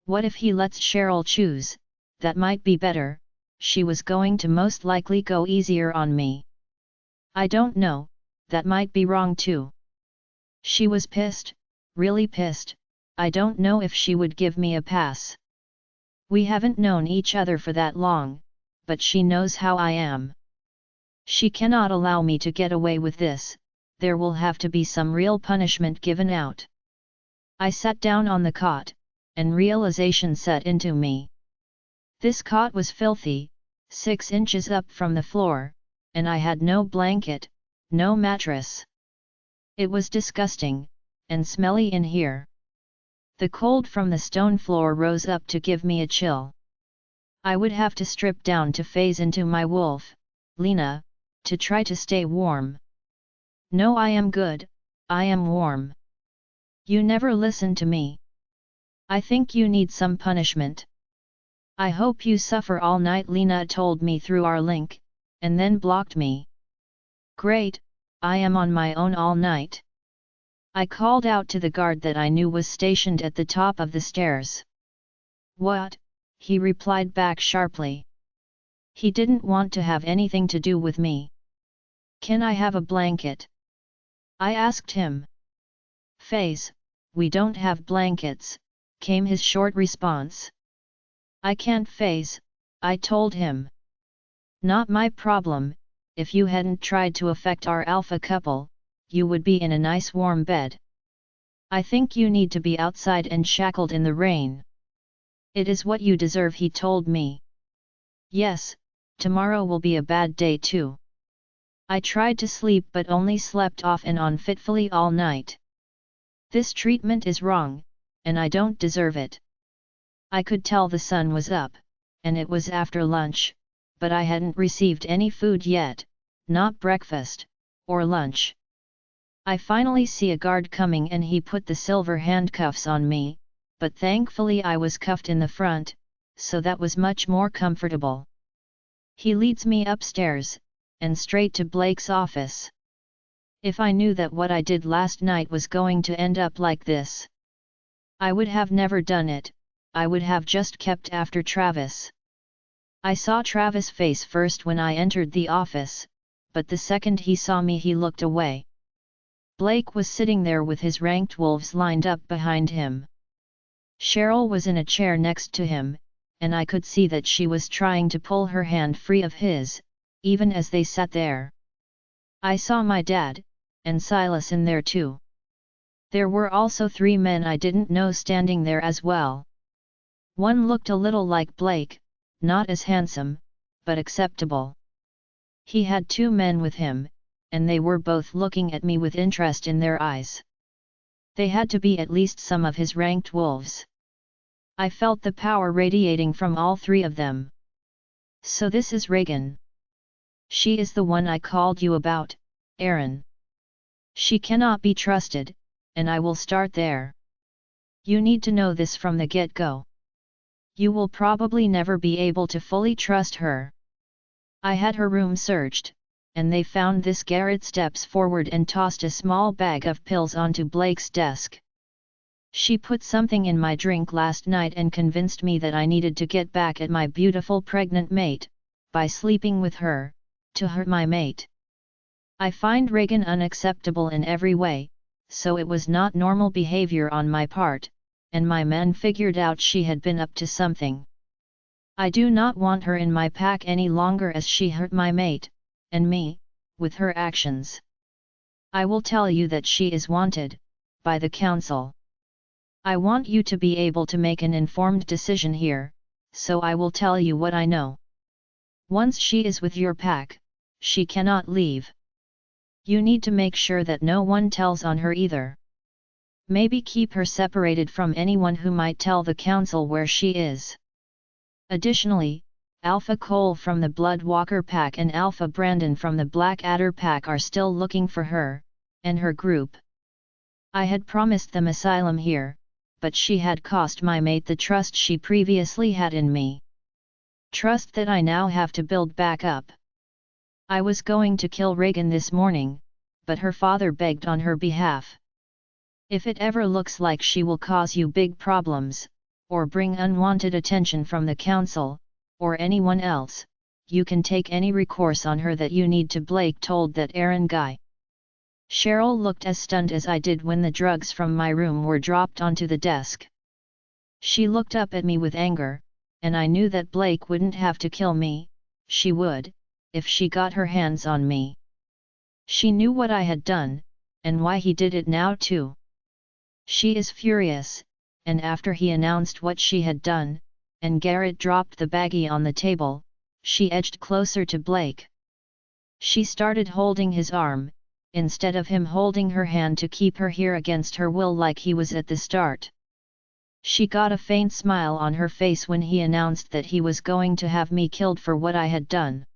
What if he lets Cheryl choose? That might be better, she was going to most likely go easier on me. I don't know, that might be wrong too. She was pissed, really pissed, I don't know if she would give me a pass. We haven't known each other for that long, but she knows how I am. She cannot allow me to get away with this, there will have to be some real punishment given out. I sat down on the cot, and realization set into me. This cot was filthy, 6 inches up from the floor, and I had no blanket, no mattress. It was disgusting, and smelly in here. The cold from the stone floor rose up to give me a chill. I would have to strip down to phase into my wolf, Lena, to try to stay warm. No, I am good, I am warm. You never listen to me. I think you need some punishment. I hope you suffer all night, Lena told me through our link, and then blocked me. Great, I am on my own all night. I called out to the guard that I knew was stationed at the top of the stairs. What? He replied back sharply. He didn't want to have anything to do with me. Can I have a blanket? I asked him. Phase, we don't have blankets, came his short response. I can't phase, I told him. Not my problem, if you hadn't tried to affect our alpha couple, you would be in a nice warm bed. I think you need to be outside and shackled in the rain. It is what you deserve, he told me. Yes, tomorrow will be a bad day too. I tried to sleep but only slept off and on fitfully all night. This treatment is wrong, and I don't deserve it. I could tell the sun was up, and it was after lunch, but I hadn't received any food yet, not breakfast, or lunch. I finally see a guard coming and he put the silver handcuffs on me, but thankfully I was cuffed in the front, so that was much more comfortable. He leads me upstairs, and straight to Blake's office. If I knew that what I did last night was going to end up like this, I would have never done it, I would have just kept after Travis. I saw Travis' face first when I entered the office, but the second he saw me he looked away. Blake was sitting there with his ranked wolves lined up behind him. Cheryl was in a chair next to him, and I could see that she was trying to pull her hand free of his, even as they sat there. I saw my dad, and Silas in there too. There were also 3 men I didn't know standing there as well. One looked a little like Blake, not as handsome, but acceptable. He had 2 men with him, and they were both looking at me with interest in their eyes. They had to be at least some of his ranked wolves. I felt the power radiating from all 3 of them. So this is Reagan. She is the one I called you about, Aaron. She cannot be trusted, and I will start there. You need to know this from the get-go. You will probably never be able to fully trust her. I had her room searched, and they found this. Garrett steps forward and tossed a small bag of pills onto Blake's desk. She put something in my drink last night and convinced me that I needed to get back at my beautiful pregnant mate, by sleeping with her, to hurt my mate. I find Reagan unacceptable in every way, so it was not normal behavior on my part, and my men figured out she had been up to something. I do not want her in my pack any longer as she hurt my mate, and me, with her actions. I will tell you that she is wanted, by the council. I want you to be able to make an informed decision here, so I will tell you what I know. Once she is with your pack, she cannot leave. You need to make sure that no one tells on her either. Maybe keep her separated from anyone who might tell the council where she is. Additionally, Alpha Cole from the Bloodwalker pack and Alpha Brandon from the Blackadder pack are still looking for her, and her group. I had promised them asylum here, but she had cost my mate the trust she previously had in me. Trust that I now have to build back up. I was going to kill Reagan this morning, but her father begged on her behalf. If it ever looks like she will cause you big problems, or bring unwanted attention from the council, or anyone else, you can take any recourse on her that you need to, Blake told that Aaron guy. Cheryl looked as stunned as I did when the drugs from my room were dropped onto the desk. She looked up at me with anger, and I knew that Blake wouldn't have to kill me, she would, if she got her hands on me. She knew what I had done, and why he did it now too. She is furious, and after he announced what she had done, and Garrett dropped the baggie on the table, she edged closer to Blake. She started holding his arm, instead of him holding her hand to keep her here against her will like he was at the start. She got a faint smile on her face when he announced that he was going to have me killed for what I had done.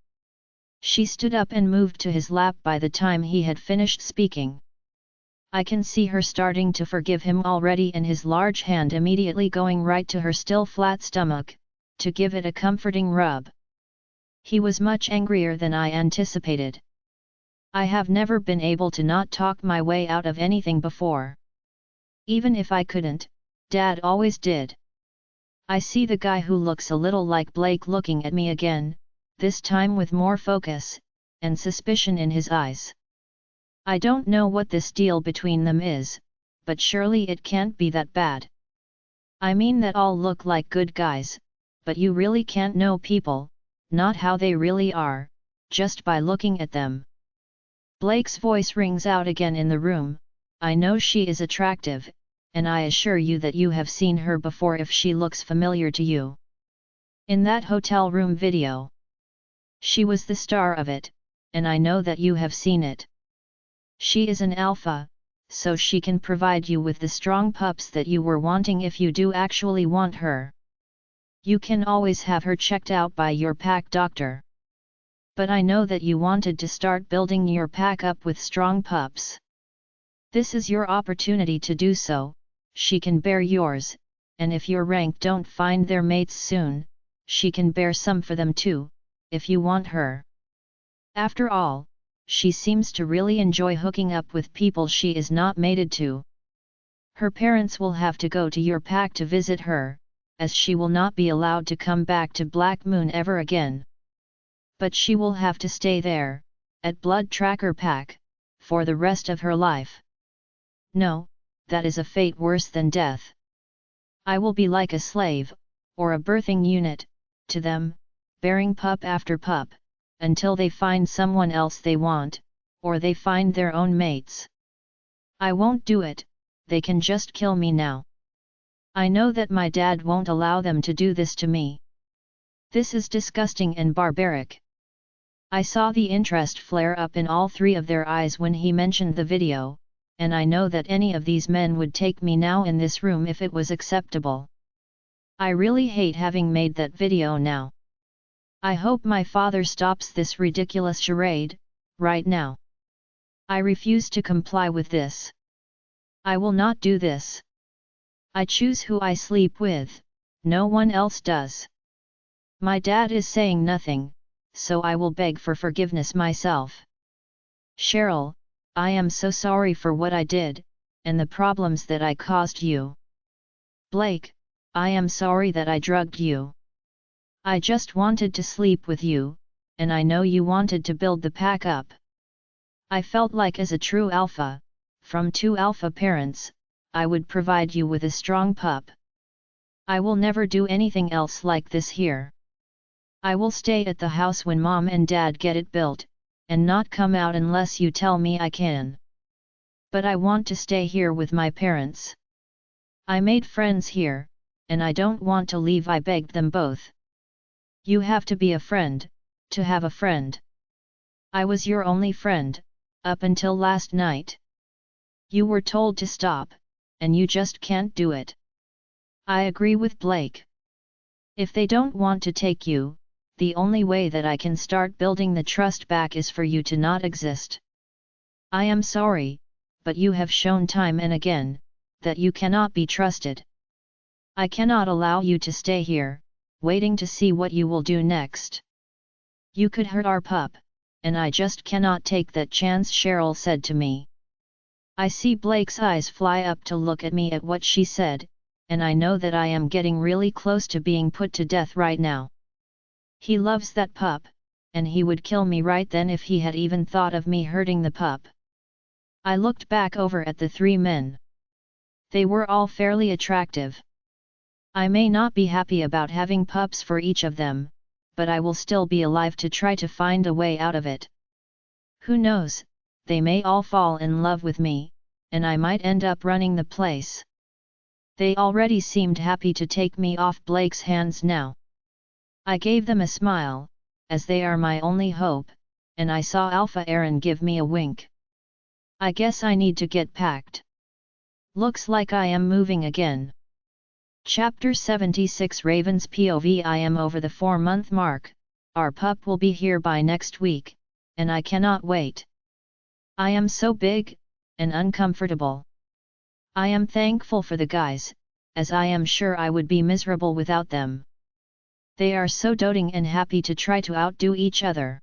She stood up and moved to his lap by the time he had finished speaking. I can see her starting to forgive him already, and his large hand immediately going right to her still flat stomach, to give it a comforting rub. He was much angrier than I anticipated. I have never been able to not talk my way out of anything before. Even if I couldn't, Dad always did. I see the guy who looks a little like Blake looking at me again, this time with more focus and suspicion in his eyes. I don't know what this deal between them is, but surely it can't be that bad. I mean, that all look like good guys, but you really can't know people, not how they really are, just by looking at them. Blake's voice rings out again in the room. I know she is attractive, and I assure you that you have seen her before if she looks familiar to you. In that hotel room video. She was the star of it, and I know that you have seen it. She is an alpha, so she can provide you with the strong pups that you were wanting if you do actually want her. You can always have her checked out by your pack doctor. But I know that you wanted to start building your pack up with strong pups. This is your opportunity to do so. She can bear yours, and if your rank don't find their mates soon, she can bear some for them too, if you want her. After all, she seems to really enjoy hooking up with people she is not mated to. Her parents will have to go to your pack to visit her, as she will not be allowed to come back to Black Moon ever again. But she will have to stay there, at Blood Tracker Pack, for the rest of her life. No, that is a fate worse than death. I will be like a slave, or a birthing unit, to them, bearing pup after pup, until they find someone else they want, or they find their own mates. I won't do it, they can just kill me now. I know that my dad won't allow them to do this to me. This is disgusting and barbaric. I saw the interest flare up in all three of their eyes when he mentioned the video, and I know that any of these men would take me now in this room if it was acceptable. I really hate having made that video now. I hope my father stops this ridiculous charade, right now. I refuse to comply with this. I will not do this. I choose who I sleep with, no one else does. My dad is saying nothing, so I will beg for forgiveness myself. Cheryl, I am so sorry for what I did, and the problems that I caused you. Blake, I am sorry that I drugged you. I just wanted to sleep with you, and I know you wanted to build the pack up. I felt like as a true alpha, from two alpha parents, I would provide you with a strong pup. I will never do anything else like this here. I will stay at the house when Mom and Dad get it built, and not come out unless you tell me I can. But I want to stay here with my parents. I made friends here, and I don't want to leave. I begged them both. You have to be a friend, to have a friend. I was your only friend, up until last night. You were told to stop, and you just can't do it. I agree with Blake. If they don't want to take you, the only way that I can start building the trust back is for you to not exist. I am sorry, but you have shown time and again, that you cannot be trusted. I cannot allow you to stay here, waiting to see what you will do next. You could hurt our pup, and I just cannot take that chance, Cheryl said to me. I see Blake's eyes fly up to look at me at what she said, and I know that I am getting really close to being put to death right now. He loves that pup, and he would kill me right then if he had even thought of me hurting the pup. I looked back over at the three men. They were all fairly attractive. I may not be happy about having pups for each of them, but I will still be alive to try to find a way out of it. Who knows, they may all fall in love with me, and I might end up running the place. They already seemed happy to take me off Blake's hands now. I gave them a smile, as they are my only hope, and I saw Alpha Aaron give me a wink. I guess I need to get packed. Looks like I am moving again. Chapter 76 Raven's POV. I am over the 4-month mark, our pup will be here by next week, and I cannot wait. I am so big, and uncomfortable. I am thankful for the guys, as I am sure I would be miserable without them. They are so doting and happy to try to outdo each other.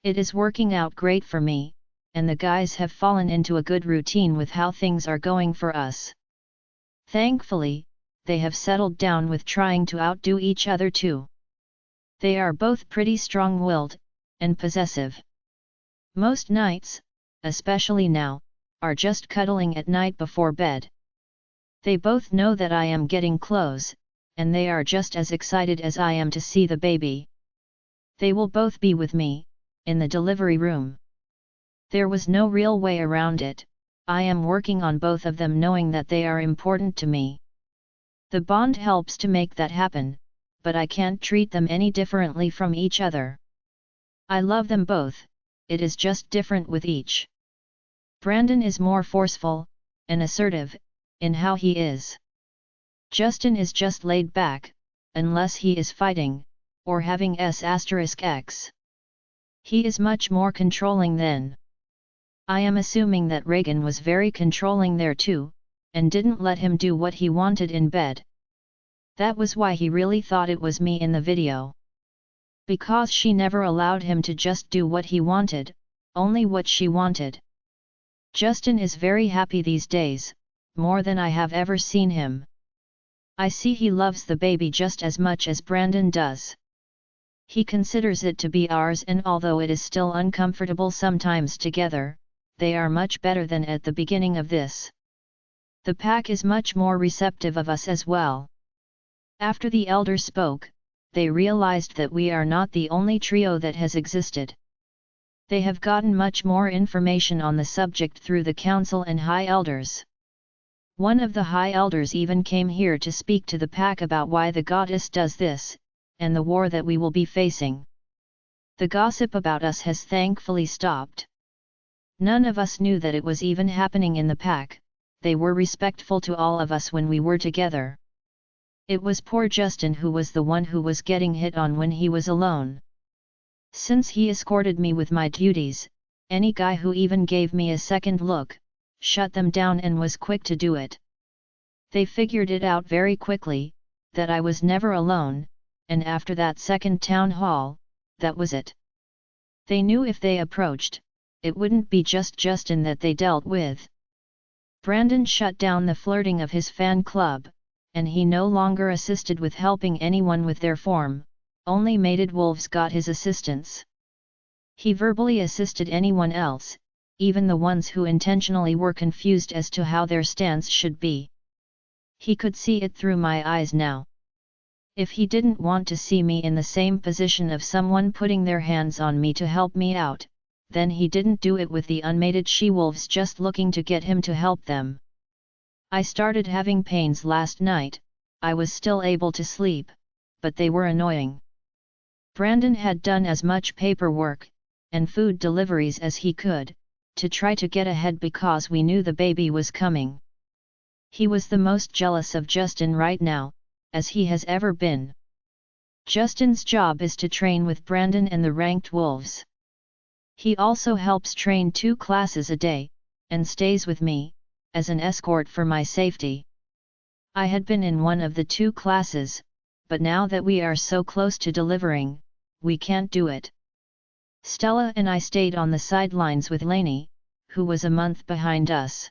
It is working out great for me, and the guys have fallen into a good routine with how things are going for us. Thankfully, they have settled down with trying to outdo each other too. They are both pretty strong-willed, and possessive. Most nights, especially now, are just cuddling at night before bed. They both know that I am getting close, and they are just as excited as I am to see the baby. They will both be with me, in the delivery room. There was no real way around it, I am working on both of them knowing that they are important to me. The bond helps to make that happen, but I can't treat them any differently from each other. I love them both, it is just different with each. Brandon is more forceful, and assertive, in how he is. Justin is just laid back, unless he is fighting, or having S***X. He is much more controlling then. I am assuming that Reagan was very controlling there too, and didn't let him do what he wanted in bed. That was why he really thought it was me in the video. Because she never allowed him to just do what he wanted, only what she wanted. Justin is very happy these days, more than I have ever seen him. I see he loves the baby just as much as Brandon does. He considers it to be ours, and although it is still uncomfortable sometimes together, they are much better than at the beginning of this. The pack is much more receptive of us as well. After the elder spoke, they realized that we are not the only trio that has existed. They have gotten much more information on the subject through the council and high elders. One of the high elders even came here to speak to the pack about why the goddess does this, and the war that we will be facing. The gossip about us has thankfully stopped. None of us knew that it was even happening in the pack, they were respectful to all of us when we were together. It was poor Justin who was the one who was getting hit on when he was alone. Since he escorted me with my duties, any guy who even gave me a second look, shut them down and was quick to do it. They figured it out very quickly, that I was never alone, and after that second town hall, that was it. They knew if they approached, it wouldn't be just Justin that they dealt with. Brandon shut down the flirting of his fan club, and he no longer assisted with helping anyone with their form, only mated wolves got his assistance. He verbally assisted anyone else, even the ones who intentionally were confused as to how their stance should be. He could see it through my eyes now. If he didn't want to see me in the same position of someone putting their hands on me to help me out, then he didn't do it with the unmated she-wolves just looking to get him to help them. I started having pains last night, I was still able to sleep, but they were annoying. Brandon had done as much paperwork, and food deliveries as he could, to try to get ahead because we knew the baby was coming. He was the most jealous of Justin right now, as he has ever been. Justin's job is to train with Brandon and the ranked wolves. He also helps train 2 classes a day, and stays with me, as an escort for my safety. I had been in one of the 2 classes, but now that we are so close to delivering, we can't do it. Stella and I stayed on the sidelines with Lainey, who was a month behind us.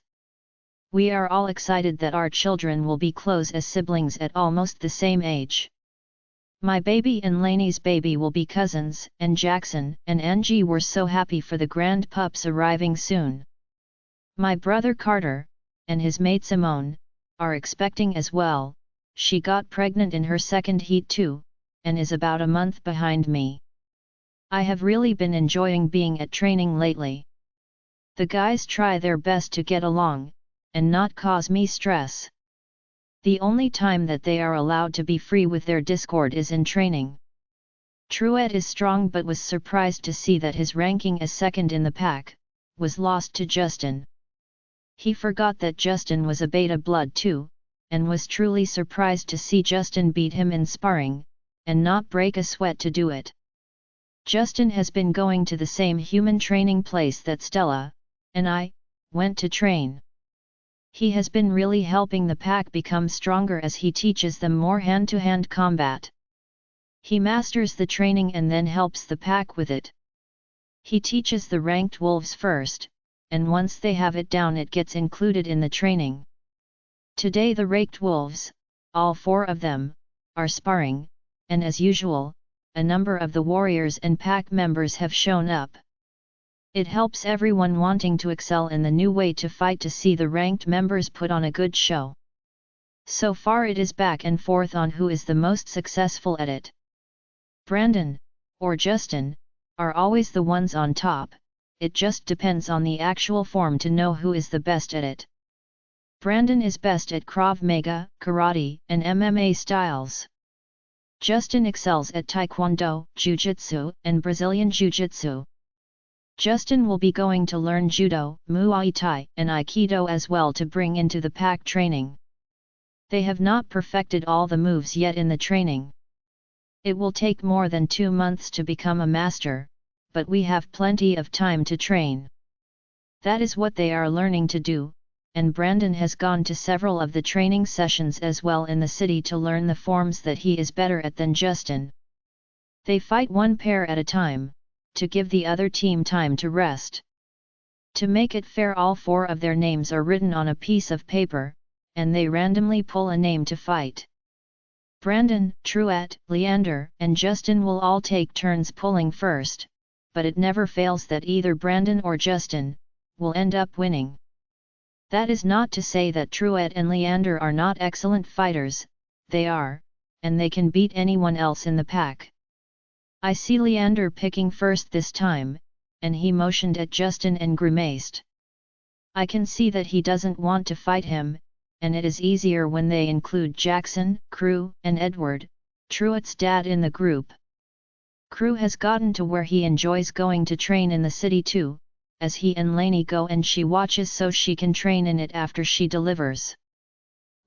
We are all excited that our children will be close as siblings at almost the same age. My baby and Lainey's baby will be cousins, and Jackson and Angie were so happy for the grand pups arriving soon. My brother Carter, and his mate Simone, are expecting as well. She got pregnant in her second heat too, and is about a month behind me. I have really been enjoying being at training lately. The guys try their best to get along, and not cause me stress. The only time that they are allowed to be free with their discord is in training. Truett is strong but was surprised to see that his ranking as second in the pack was lost to Justin. He forgot that Justin was a beta blood too, and was truly surprised to see Justin beat him in sparring, and not break a sweat to do it. Justin has been going to the same human training place that Stella and I went to train. He has been really helping the pack become stronger as he teaches them more hand-to-hand combat. He masters the training and then helps the pack with it. He teaches the ranked wolves first, and once they have it down it gets included in the training. Today the ranked wolves, all 4 of them, are sparring, and as usual, a number of the warriors and pack members have shown up. It helps everyone wanting to excel in the new way to fight to see the ranked members put on a good show. So far it is back and forth on who is the most successful at it. Brandon, or Justin, are always the ones on top. It just depends on the actual form to know who is the best at it. Brandon is best at Krav Maga, Karate, and MMA styles. Justin excels at Taekwondo, Jiu-Jitsu, and Brazilian Jiu-Jitsu. Justin will be going to learn Judo, Muay Thai, and Aikido as well to bring into the pack training. They have not perfected all the moves yet in the training. It will take more than 2 months to become a master, but we have plenty of time to train. That is what they are learning to do, and Brandon has gone to several of the training sessions as well in the city to learn the forms that he is better at than Justin. They fight one pair at a time, to give the other team time to rest. To make it fair, all 4 of their names are written on a piece of paper, and they randomly pull a name to fight. Brandon, Truett, Leander, and Justin will all take turns pulling first, but it never fails that either Brandon or Justin will end up winning. That is not to say that Truett and Leander are not excellent fighters, they are, and they can beat anyone else in the pack. I see Leander picking first this time, and he motioned at Justin and grimaced. I can see that he doesn't want to fight him, and it is easier when they include Jackson, Crew, and Edward, Truett's dad in the group. Crew has gotten to where he enjoys going to train in the city too, as he and Lainey go and she watches so she can train in it after she delivers.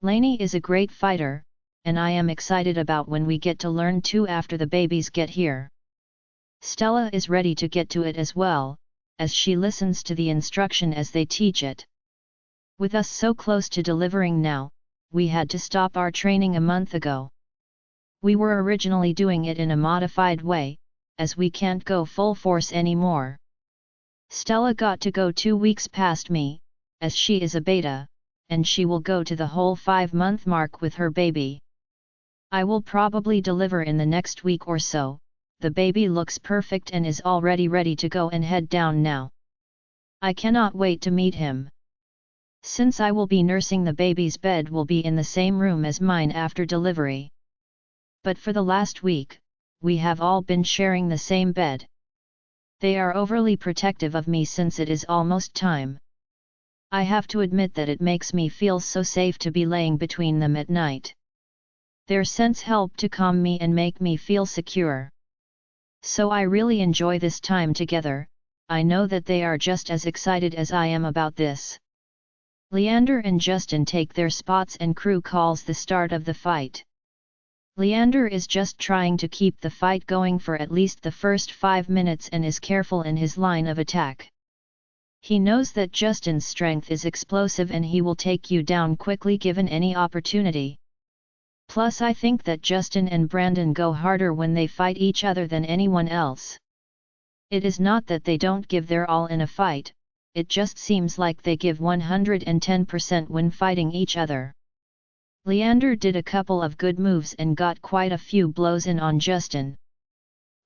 Lainey is a great fighter, and I am excited about when we get to learn too after the babies get here. Stella is ready to get to it as well, as she listens to the instruction as they teach it. With us so close to delivering now, we had to stop our training a month ago. We were originally doing it in a modified way, as we can't go full force anymore. Stella got to go 2 weeks past me, as she is a beta, and she will go to the whole 5-month mark with her baby. I will probably deliver in the next week or so. The baby looks perfect and is already ready to go and head down now. I cannot wait to meet him. Since I will be nursing, the baby's bed will be in the same room as mine after delivery. But for the last week, we have all been sharing the same bed. They are overly protective of me since it is almost time. I have to admit that it makes me feel so safe to be laying between them at night. Their scents help to calm me and make me feel secure. So I really enjoy this time together. I know that they are just as excited as I am about this. Leander and Justin take their spots and Crew calls the start of the fight. Leander is just trying to keep the fight going for at least the first 5 minutes and is careful in his line of attack. He knows that Justin's strength is explosive and he will take you down quickly given any opportunity. Plus I think that Justin and Brandon go harder when they fight each other than anyone else. It is not that they don't give their all in a fight, it just seems like they give 110% when fighting each other. Leander did a couple of good moves and got quite a few blows in on Justin.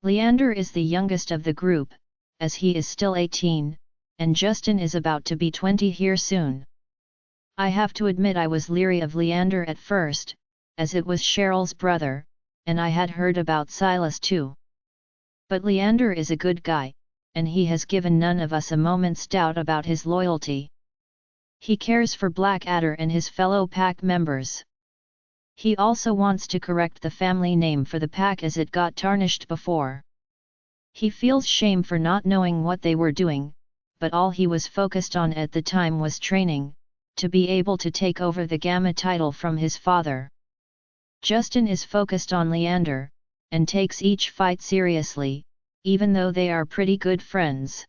Leander is the youngest of the group, as he is still 18, and Justin is about to be 20 here soon. I have to admit I was leery of Leander at first, as it was Cheryl's brother, and I had heard about Silas too. But Leander is a good guy, and he has given none of us a moment's doubt about his loyalty. He cares for Blackadder and his fellow pack members. He also wants to correct the family name for the pack as it got tarnished before. He feels shame for not knowing what they were doing, but all he was focused on at the time was training, to be able to take over the Gamma title from his father. Justin is focused on Leander, and takes each fight seriously, even though they are pretty good friends.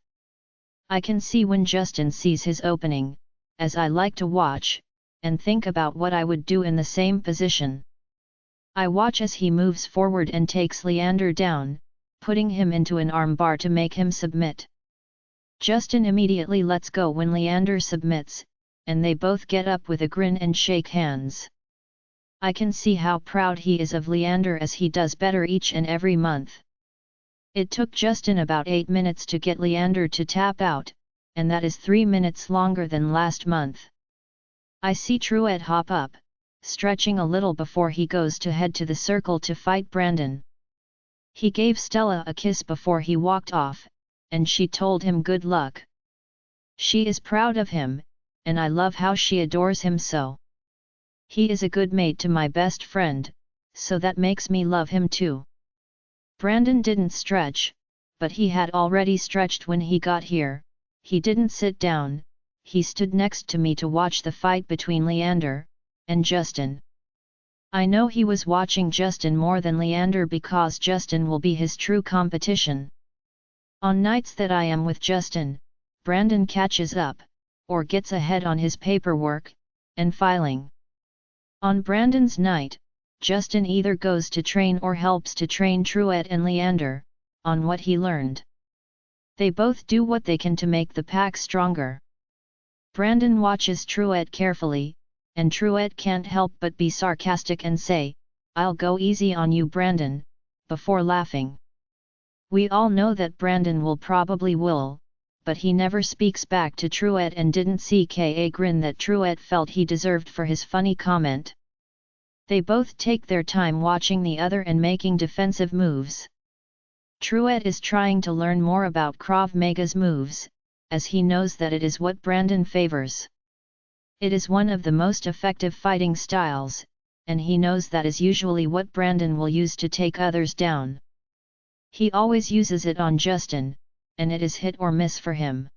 I can see when Justin sees his opening, as I like to watch, and think about what I would do in the same position. I watch as he moves forward and takes Leander down, putting him into an armbar to make him submit. Justin immediately lets go when Leander submits, and they both get up with a grin and shake hands. I can see how proud he is of Leander as he does better each and every month. It took Justin about 8 minutes to get Leander to tap out, and that is 3 minutes longer than last month. I see Truett hop up, stretching a little before he goes to head to the circle to fight Brandon. He gave Stella a kiss before he walked off, and she told him good luck. She is proud of him, and I love how she adores him so. He is a good mate to my best friend, so that makes me love him too. Brandon didn't stretch, but he had already stretched when he got here. He didn't sit down, he stood next to me to watch the fight between Leander and Justin. I know he was watching Justin more than Leander because Justin will be his true competition. On nights that I am with Justin, Brandon catches up, or gets ahead on his paperwork and filing. On Brandon's night, Justin either goes to train or helps to train Truett and Leander, on what he learned. They both do what they can to make the pack stronger. Brandon watches Truett carefully, and Truett can't help but be sarcastic and say, "I'll go easy on you, Brandon," before laughing. We all know that Brandon will probably will, but he never speaks back to Truett and didn't see a grin that Truett felt he deserved for his funny comment. They both take their time watching the other and making defensive moves. Truett is trying to learn more about Krav Maga's moves, as he knows that it is what Brandon favors. It is one of the most effective fighting styles, and he knows that is usually what Brandon will use to take others down. He always uses it on Justin, and it is hit or miss for him.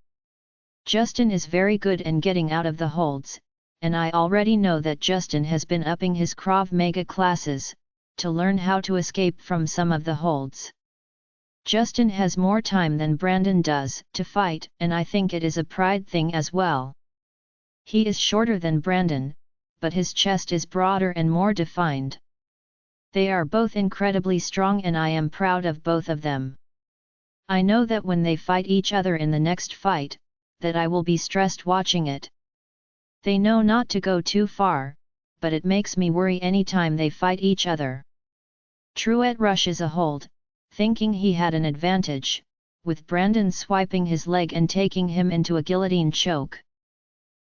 Justin is very good in getting out of the holds, and I already know that Justin has been upping his Krav Maga classes, to learn how to escape from some of the holds. Justin has more time than Brandon does to fight, and I think it is a pride thing as well. He is shorter than Brandon, but his chest is broader and more defined. They are both incredibly strong and I am proud of both of them. I know that when they fight each other in the next fight, that I will be stressed watching it. They know not to go too far, but it makes me worry anytime they fight each other. Truett rushes a hold, thinking he had an advantage, with Brandon swiping his leg and taking him into a guillotine choke.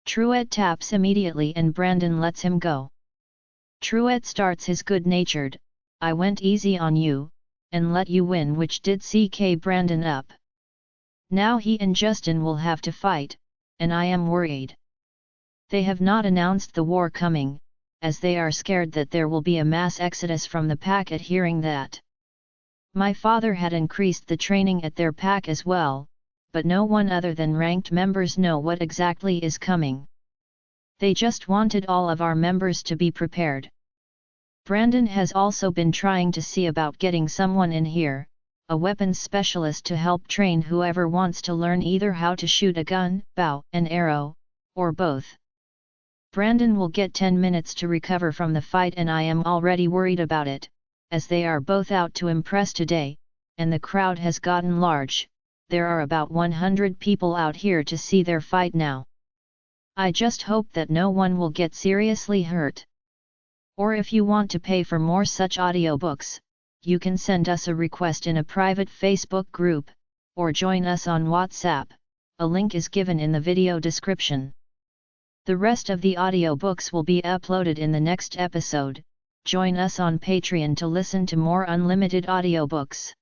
Truett taps immediately and Brandon lets him go. Truett starts his good-natured, "I went easy on you, and let you win," which did CK Brandon up. Now he and Justin will have to fight, and I am worried. They have not announced the war coming, as they are scared that there will be a mass exodus from the pack at hearing that. My father had increased the training at their pack as well, but no one other than ranked members know what exactly is coming. They just wanted all of our members to be prepared. Brandon has also been trying to see about getting someone in here, a weapons specialist to help train whoever wants to learn either how to shoot a gun, bow and arrow, or both. Brandon will get 10 minutes to recover from the fight and I am already worried about it, as they are both out to impress today, and the crowd has gotten large. There are about 100 people out here to see their fight now. I just hope that no one will get seriously hurt. Or if you want to pay for more such audiobooks, you can send us a request in a private Facebook group, or join us on WhatsApp, a link is given in the video description. The rest of the audiobooks will be uploaded in the next episode. Join us on Patreon to listen to more unlimited audiobooks.